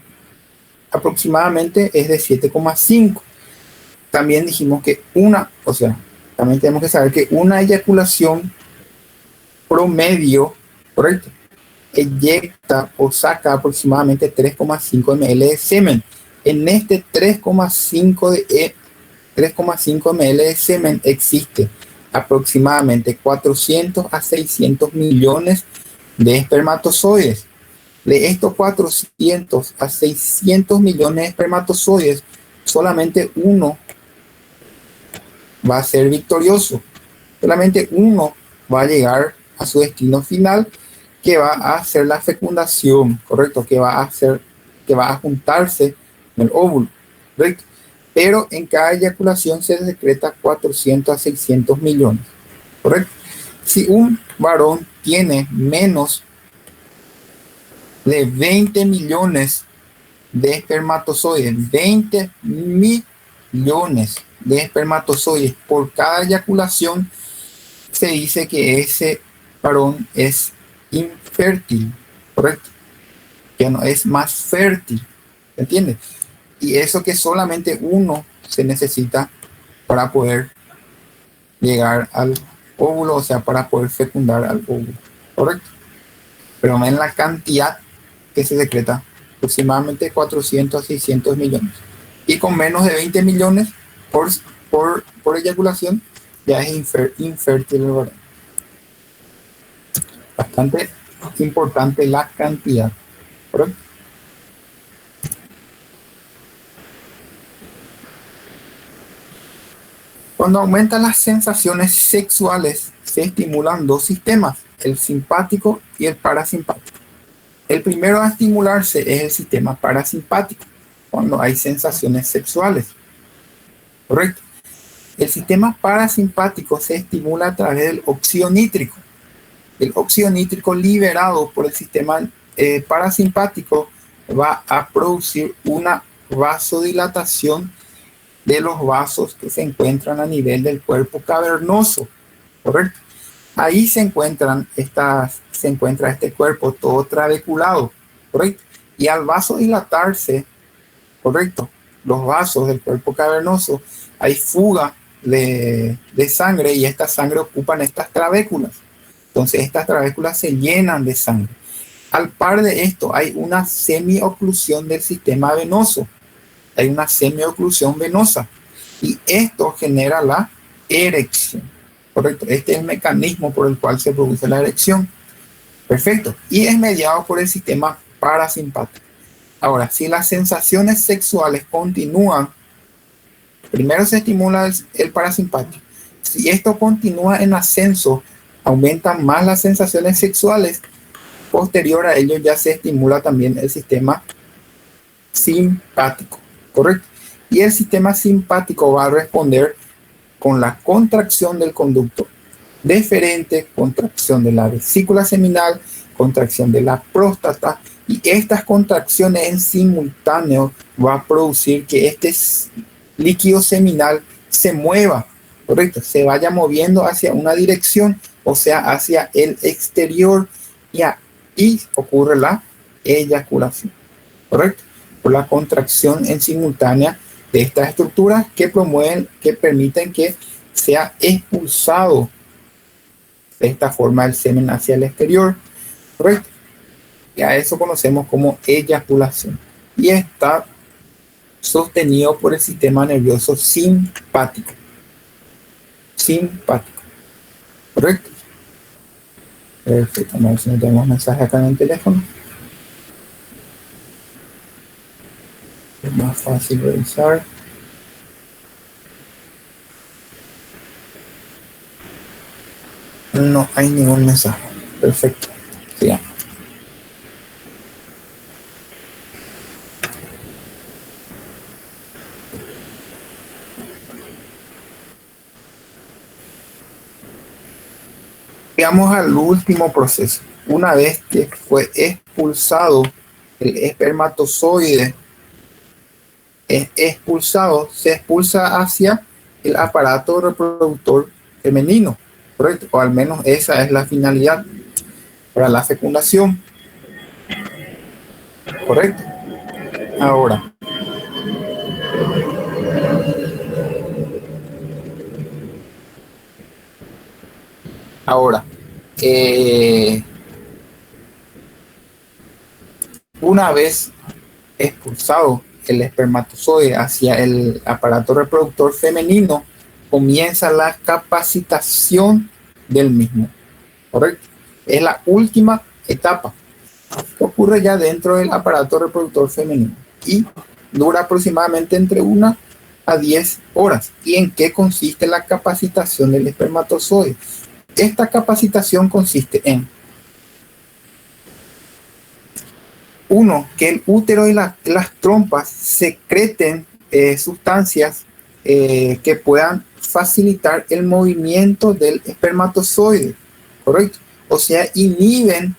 aproximadamente es de 7,5. También dijimos que también tenemos que saber que una eyaculación promedio, correcto, eyecta o saca aproximadamente 3,5 ml de semen. En este 3,5 ml de semen existe aproximadamente 400 a 600 millones de espermatozoides. De estos 400 a 600 millones de espermatozoides, solamente uno va a ser victorioso. Solamente uno va a llegar a su destino final, que va a hacer la fecundación, ¿correcto? Que va a juntarse en el óvulo, ¿correcto? Pero en cada eyaculación se secreta 400 a 600 millones, ¿correcto? Si un varón tiene menos de 20 millones de espermatozoides, 20 millones de espermatozoides por cada eyaculación, se dice que ese varón es infértil, ¿correcto? Que no es más fértil, ¿entiendes? Y eso que solamente uno se necesita para poder llegar al óvulo, o sea, para poder fecundar al óvulo, ¿correcto? Pero en la cantidad que se secreta, aproximadamente 400 a 600 millones. Y con menos de 20 millones por eyaculación, ya es infértil el varón. Bastante importante la cantidad, ¿correcto? Cuando aumentan las sensaciones sexuales, se estimulan dos sistemas, el simpático y el parasimpático. El primero a estimularse es el sistema parasimpático, cuando hay sensaciones sexuales, ¿correcto? El sistema parasimpático se estimula a través del óxido nítrico. El óxido nítrico liberado por el sistema parasimpático va a producir una vasodilatación de los vasos que se encuentran a nivel del cuerpo cavernoso, ¿correcto? Ahí se encuentra este cuerpo todo trabeculado, ¿correcto? Y al vasodilatarse, ¿correcto?, los vasos del cuerpo cavernoso, hay fuga de sangre, y esta sangre ocupan estas trabéculas. Entonces estas trabéculas se llenan de sangre. Al par de esto, hay una semioclusión del sistema venoso. Hay una semioclusión venosa. Y esto genera la erección, ¿correcto? Este es el mecanismo por el cual se produce la erección. Perfecto. Y es mediado por el sistema parasimpático. Ahora, si las sensaciones sexuales continúan, primero se estimula el parasimpático. Si esto continúa en ascenso, aumentan más las sensaciones sexuales. Posterior a ello ya se estimula también el sistema simpático, ¿correcto? Y el sistema simpático va a responder con la contracción del conducto deferente, contracción de la vesícula seminal, contracción de la próstata, y estas contracciones en simultáneo va a producir que este líquido seminal se mueva, ¿correcto? Se vaya moviendo hacia una dirección, o sea, hacia el exterior, y ocurre la eyaculación, ¿correcto? Por la contracción en simultánea de estas estructuras que permiten que sea expulsado de esta forma el semen hacia el exterior, ¿correcto? Y a eso conocemos como eyaculación. Y está sostenido por el sistema nervioso simpático. Simpático, ¿correcto? Perfecto, a ver si no tenemos mensaje acá en el teléfono. Es más fácil revisar. No hay ningún mensaje. Perfecto. Sigamos. Llegamos al último proceso. Una vez que fue expulsado el espermatozoide, se expulsa hacia el aparato reproductor femenino, ¿correcto? O al menos esa es la finalidad para la fecundación, ¿correcto? Ahora, una vez expulsado el espermatozoide hacia el aparato reproductor femenino, comienza la capacitación del mismo, ¿correcto? Es la última etapa que ocurre ya dentro del aparato reproductor femenino y dura aproximadamente entre 1 a 10 horas. ¿Y en qué consiste la capacitación del espermatozoide? Esta capacitación consiste en: uno, que el útero y las trompas secreten sustancias que puedan facilitar el movimiento del espermatozoide, ¿correcto? O sea, inhiben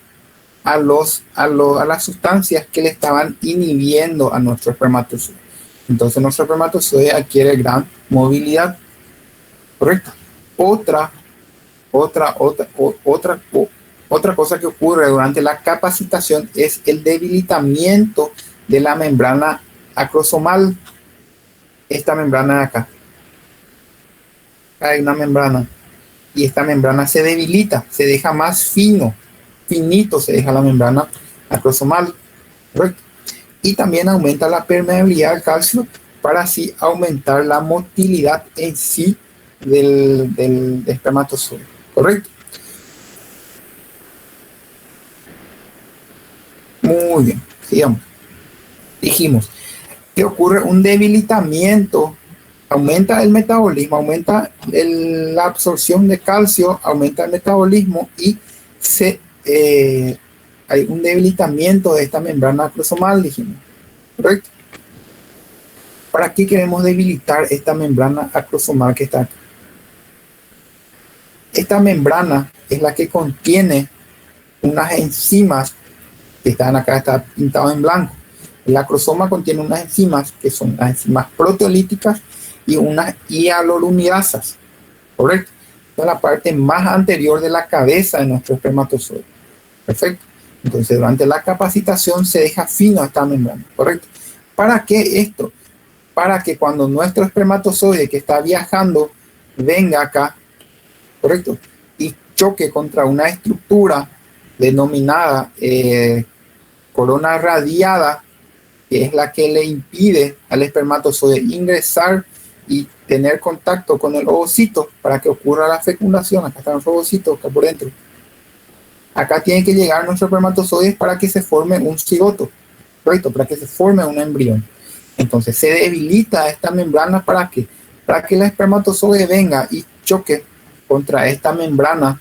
a las sustancias que le estaban inhibiendo a nuestro espermatozoide. Entonces nuestro espermatozoide adquiere gran movilidad, ¿correcto? Otra cosa que ocurre durante la capacitación es el debilitamiento de la membrana acrosomal. Esta membrana de acá. Hay una membrana y esta membrana se debilita, se deja más finito se deja la membrana acrosomal, ¿correcto? Y también aumenta la permeabilidad al calcio para así aumentar la motilidad en sí del espermatozoide, ¿correcto? Muy bien, sigamos. Dijimos que ocurre un debilitamiento, aumenta el metabolismo, aumenta la absorción de calcio, aumenta el metabolismo y hay un debilitamiento de esta membrana acrosomal, dijimos, ¿correcto? ¿Para qué queremos debilitar esta membrana acrosomal que está aquí? Esta membrana es la que contiene unas enzimas que están acá, está pintado en blanco. El acrosoma contiene unas enzimas que son las enzimas proteolíticas y unas hialuronidasas, ¿correcto? En la parte más anterior de la cabeza de nuestro espermatozoide. Perfecto. Entonces, durante la capacitación se deja fino esta membrana, ¿correcto? ¿Para qué esto? Para que cuando nuestro espermatozoide que está viajando venga acá, ¿correcto? Y choque contra una estructura denominada corona radiada, que es la que le impide al espermatozoide ingresar y tener contacto con el ovocito para que ocurra la fecundación. Acá está nuestro ovocito, acá por dentro. Acá tiene que llegar nuestro espermatozoide para que se forme un cigoto, ¿correcto? Para que se forme un embrión. Entonces se debilita esta membrana ¿para qué? Para que el espermatozoide venga y choque contra esta membrana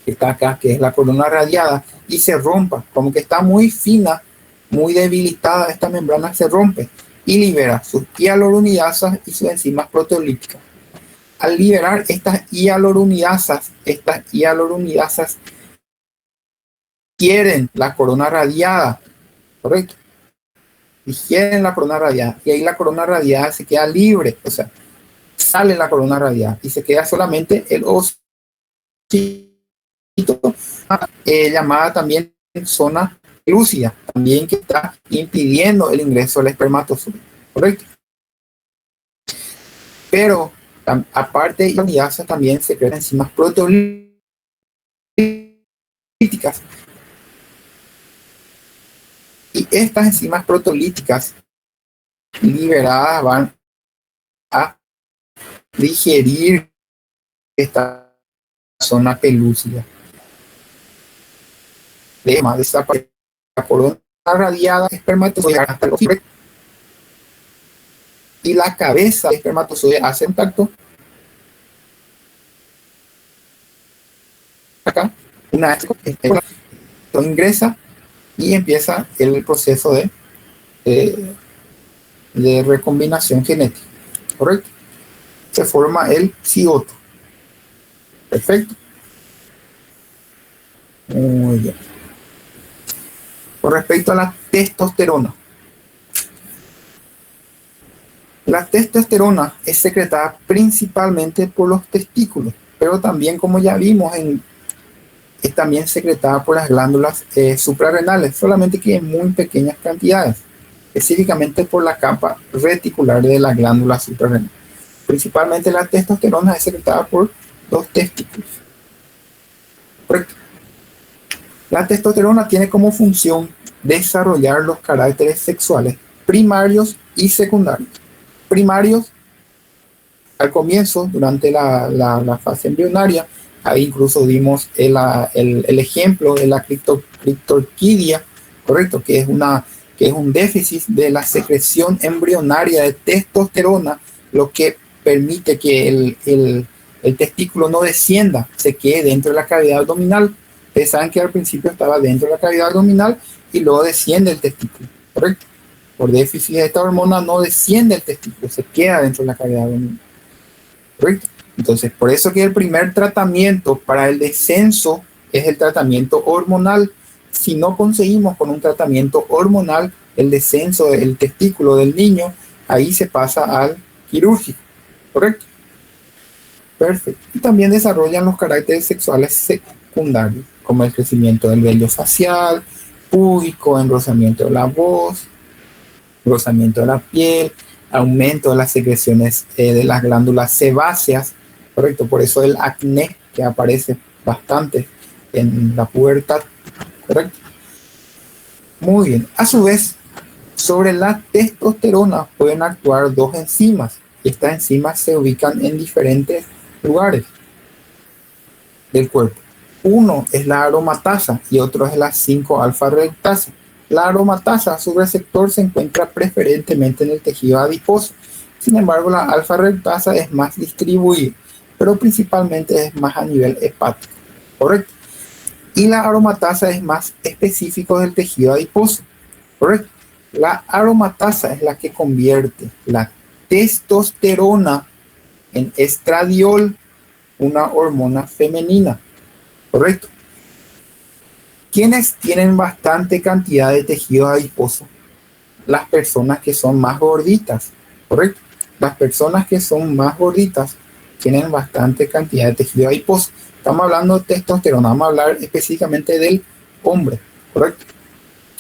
que está acá, que es la corona radiada, y se rompa, como que está muy fina, muy debilitada, esta membrana se rompe y libera sus hialuronidasas y sus enzimas proteolíticas. Al liberar estas hialuronidasas quieren la corona radiada, ¿correcto? Digieren la corona radiada y ahí la corona radiada se queda libre, o sea, sale la corona radiada y se queda solamente el ovocito, llamada también zona lúcida, también que está impidiendo el ingreso del espermatozoide, ¿correcto? Pero aparte de hialuronidasas también se crean enzimas proteolíticas y estas enzimas proteolíticas liberadas van a digerir esta zona pelúcida. Además de esta parte, la corona radiada espermatozoide hasta los pies y la cabeza del espermatozoide hace contacto acá, una vez que ingresa y empieza el proceso de recombinación genética, ¿correcto? Se forma el cigoto. Perfecto. Muy bien. Con respecto a la testosterona. La testosterona es secretada principalmente por los testículos, pero también, como ya vimos, es también secretada por las glándulas suprarrenales, solamente que en muy pequeñas cantidades, específicamente por la capa reticular de la glándula suprarrenal. Principalmente la testosterona es secretada por los testículos. Correcto. La testosterona tiene como función desarrollar los caracteres sexuales primarios y secundarios. Primarios, al comienzo, durante la fase embrionaria, ahí incluso dimos el ejemplo de la criptorquidia, correcto, que es un déficit de la secreción embrionaria de testosterona, lo que permite que el testículo no descienda, se quede dentro de la cavidad abdominal. Ustedes saben que al principio estaba dentro de la cavidad abdominal y luego desciende el testículo, correcto. Por déficit de esta hormona no desciende el testículo, se queda dentro de la cavidad abdominal, correcto. Entonces, por eso que el primer tratamiento para el descenso es el tratamiento hormonal. Si no conseguimos con un tratamiento hormonal el descenso del testículo del niño, ahí se pasa al quirúrgico, correcto. Perfecto. Y también desarrollan los caracteres sexuales secundarios, como el crecimiento del vello facial, púbico, engrosamiento de la voz, engrosamiento de la piel, aumento de las secreciones de las glándulas sebáceas, correcto. Por eso el acné que aparece bastante en la pubertad, correcto. Muy bien. A su vez, sobre la testosterona pueden actuar dos enzimas. Estas enzimas se ubican en diferentes lugares del cuerpo. Uno es la aromatasa y otro es la 5-alfa reductasa. La aromatasa, su receptor se encuentra preferentemente en el tejido adiposo. Sin embargo, la alfa reductasa es más distribuida, pero principalmente es más a nivel hepático, correcto. Y la aromatasa es más específico del tejido adiposo, correcto. La aromatasa es la que convierte la testosterona en estradiol, una hormona femenina, correcto. ¿Quiénes tienen bastante cantidad de tejido adiposo? Las personas que son más gorditas, correcto. Las personas que son más gorditas tienen bastante cantidad de tejido adiposo. Estamos hablando de testosterona, vamos a hablar específicamente del hombre, correcto.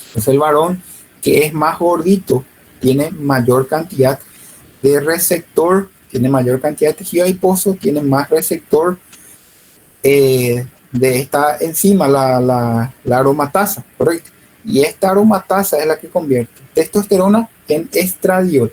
Entonces el varón que es más gordito tiene mayor cantidad de receptor, tiene mayor cantidad de tejido adiposo, tiene más receptor de esta enzima, la aromatasa, correcto. Y esta aromatasa es la que convierte testosterona en estradiol.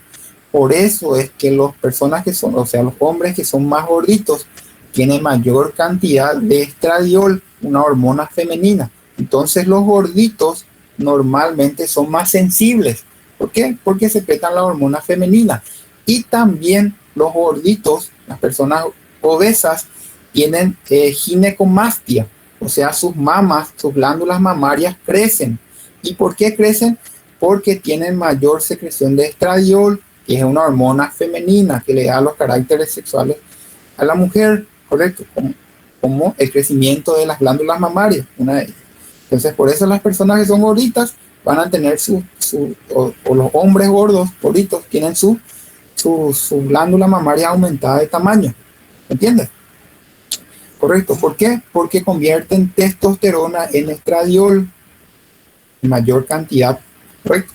Por eso es que las personas que son, o sea, los hombres que son más gorditos, tienen mayor cantidad de estradiol, una hormona femenina. Entonces los gorditos normalmente son más sensibles. ¿Por qué? Porque secretan la hormona femenina. Y también los gorditos, las personas obesas, tienen ginecomastia, o sea, sus mamas, sus glándulas mamarias crecen. ¿Y por qué crecen? Porque tienen mayor secreción de estradiol, que es una hormona femenina que le da los caracteres sexuales a la mujer, correcto, como el crecimiento de las glándulas mamarias, una de ellas. Entonces, por eso las personas que son gorditas van a tener o los hombres gordos, gorditos, tienen su glándula mamaria aumentada de tamaño. ¿Entiendes? Correcto. ¿Por qué? Porque convierten testosterona en estradiol en mayor cantidad. Correcto.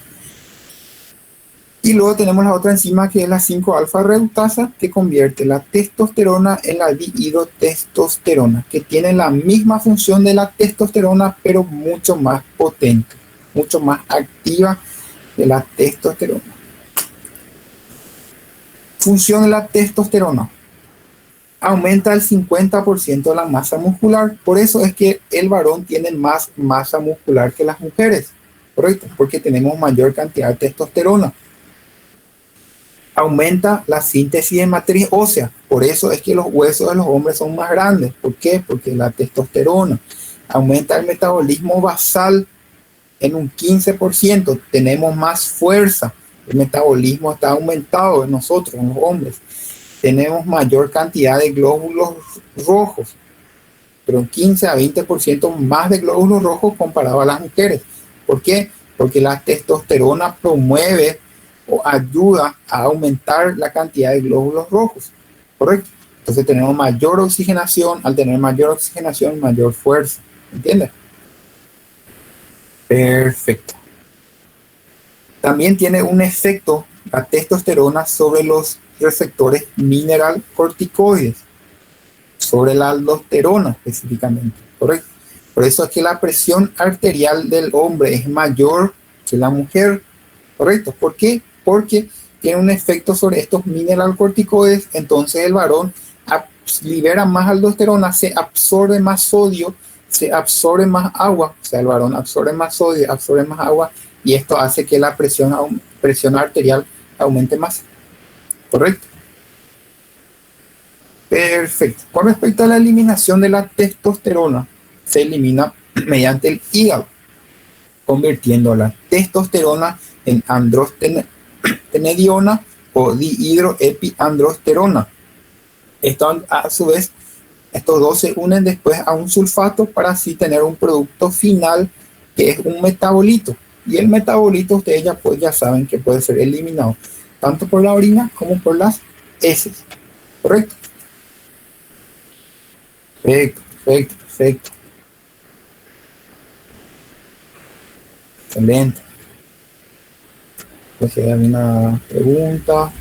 Y luego tenemos la otra enzima que es la 5-alfa reductasa, que convierte la testosterona en la dihidrotestosterona, que tiene la misma función de la testosterona, pero mucho más potente, mucho más activa de la testosterona. Función de la testosterona: aumenta el 50% de la masa muscular. Por eso es que el varón tiene más masa muscular que las mujeres, ¿correcto? Porque tenemos mayor cantidad de testosterona. Aumenta la síntesis de matriz ósea. Por eso es que los huesos de los hombres son más grandes. ¿Por qué? Porque la testosterona aumenta el metabolismo basal en un 15%. Tenemos más fuerza. El metabolismo está aumentado en nosotros, en los hombres. Tenemos mayor cantidad de glóbulos rojos, pero un 15 a 20% más de glóbulos rojos comparado a las mujeres. ¿Por qué? Porque la testosterona promueve o ayuda a aumentar la cantidad de glóbulos rojos, ¿correcto? Entonces tenemos mayor oxigenación. Al tener mayor oxigenación, mayor fuerza. ¿Entiendes? Perfecto. También tiene un efecto la testosterona sobre los receptores mineralocorticoides, sobre la aldosterona específicamente, ¿correcto? Por eso es que la presión arterial del hombre es mayor que la mujer. ¿correcto? ¿Por qué? Porque tiene un efecto sobre estos mineralocorticoides, entonces el varón libera más aldosterona, se absorbe más sodio, se absorbe más agua, o sea, el varón absorbe más sodio, absorbe más agua, y esto hace que la presión arterial aumente más, ¿correcto? Perfecto. Con respecto a la eliminación de la testosterona, se elimina mediante el hígado, convirtiendo la testosterona en androstenediona o dihidroepiandrosterona. Esto, a su vez, estos dos se unen después a un sulfato para así tener un producto final que es un metabolito. Y el metabolito ustedes ya saben que puede ser eliminado tanto por la orina como por las heces. ¿Correcto? Perfecto, perfecto, perfecto. Excelente. Pues hay una pregunta.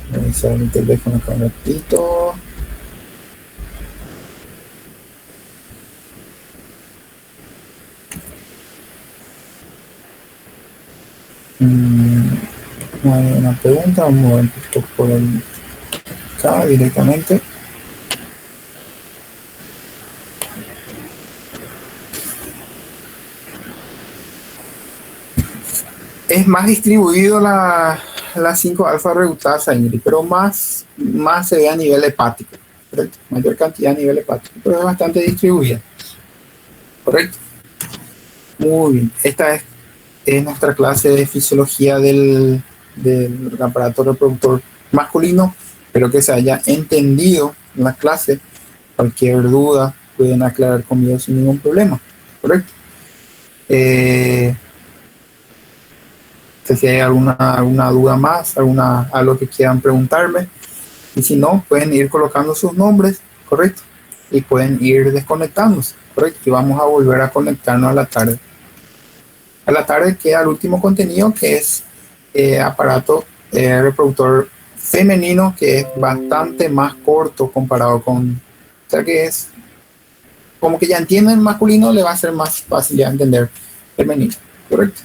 Voy a revisar mi teléfono acá un ratito. Hay una pregunta, vamos a ver un poquito por acá directamente. Es más distribuido la 5-alfa reductasa, Ingrid, pero más se ve a nivel hepático, ¿correcto? Mayor cantidad a nivel hepático, pero es bastante distribuida, ¿correcto? Muy bien, esta es nuestra clase de fisiología del aparato reproductor masculino. Espero que se haya entendido en la clase. Cualquier duda pueden aclarar conmigo sin ningún problema, ¿correcto? Si hay alguna duda más, algo que quieran preguntarme, y si no, pueden ir colocando sus nombres, ¿correcto? Y pueden ir desconectándose, ¿correcto? Y vamos a volver a conectarnos a la tarde. A la tarde queda el último contenido, que es aparato reproductor femenino, que es bastante más corto comparado con, o sea que es como que ya entienden masculino, le va a ser más fácil ya entender femenino, ¿correcto?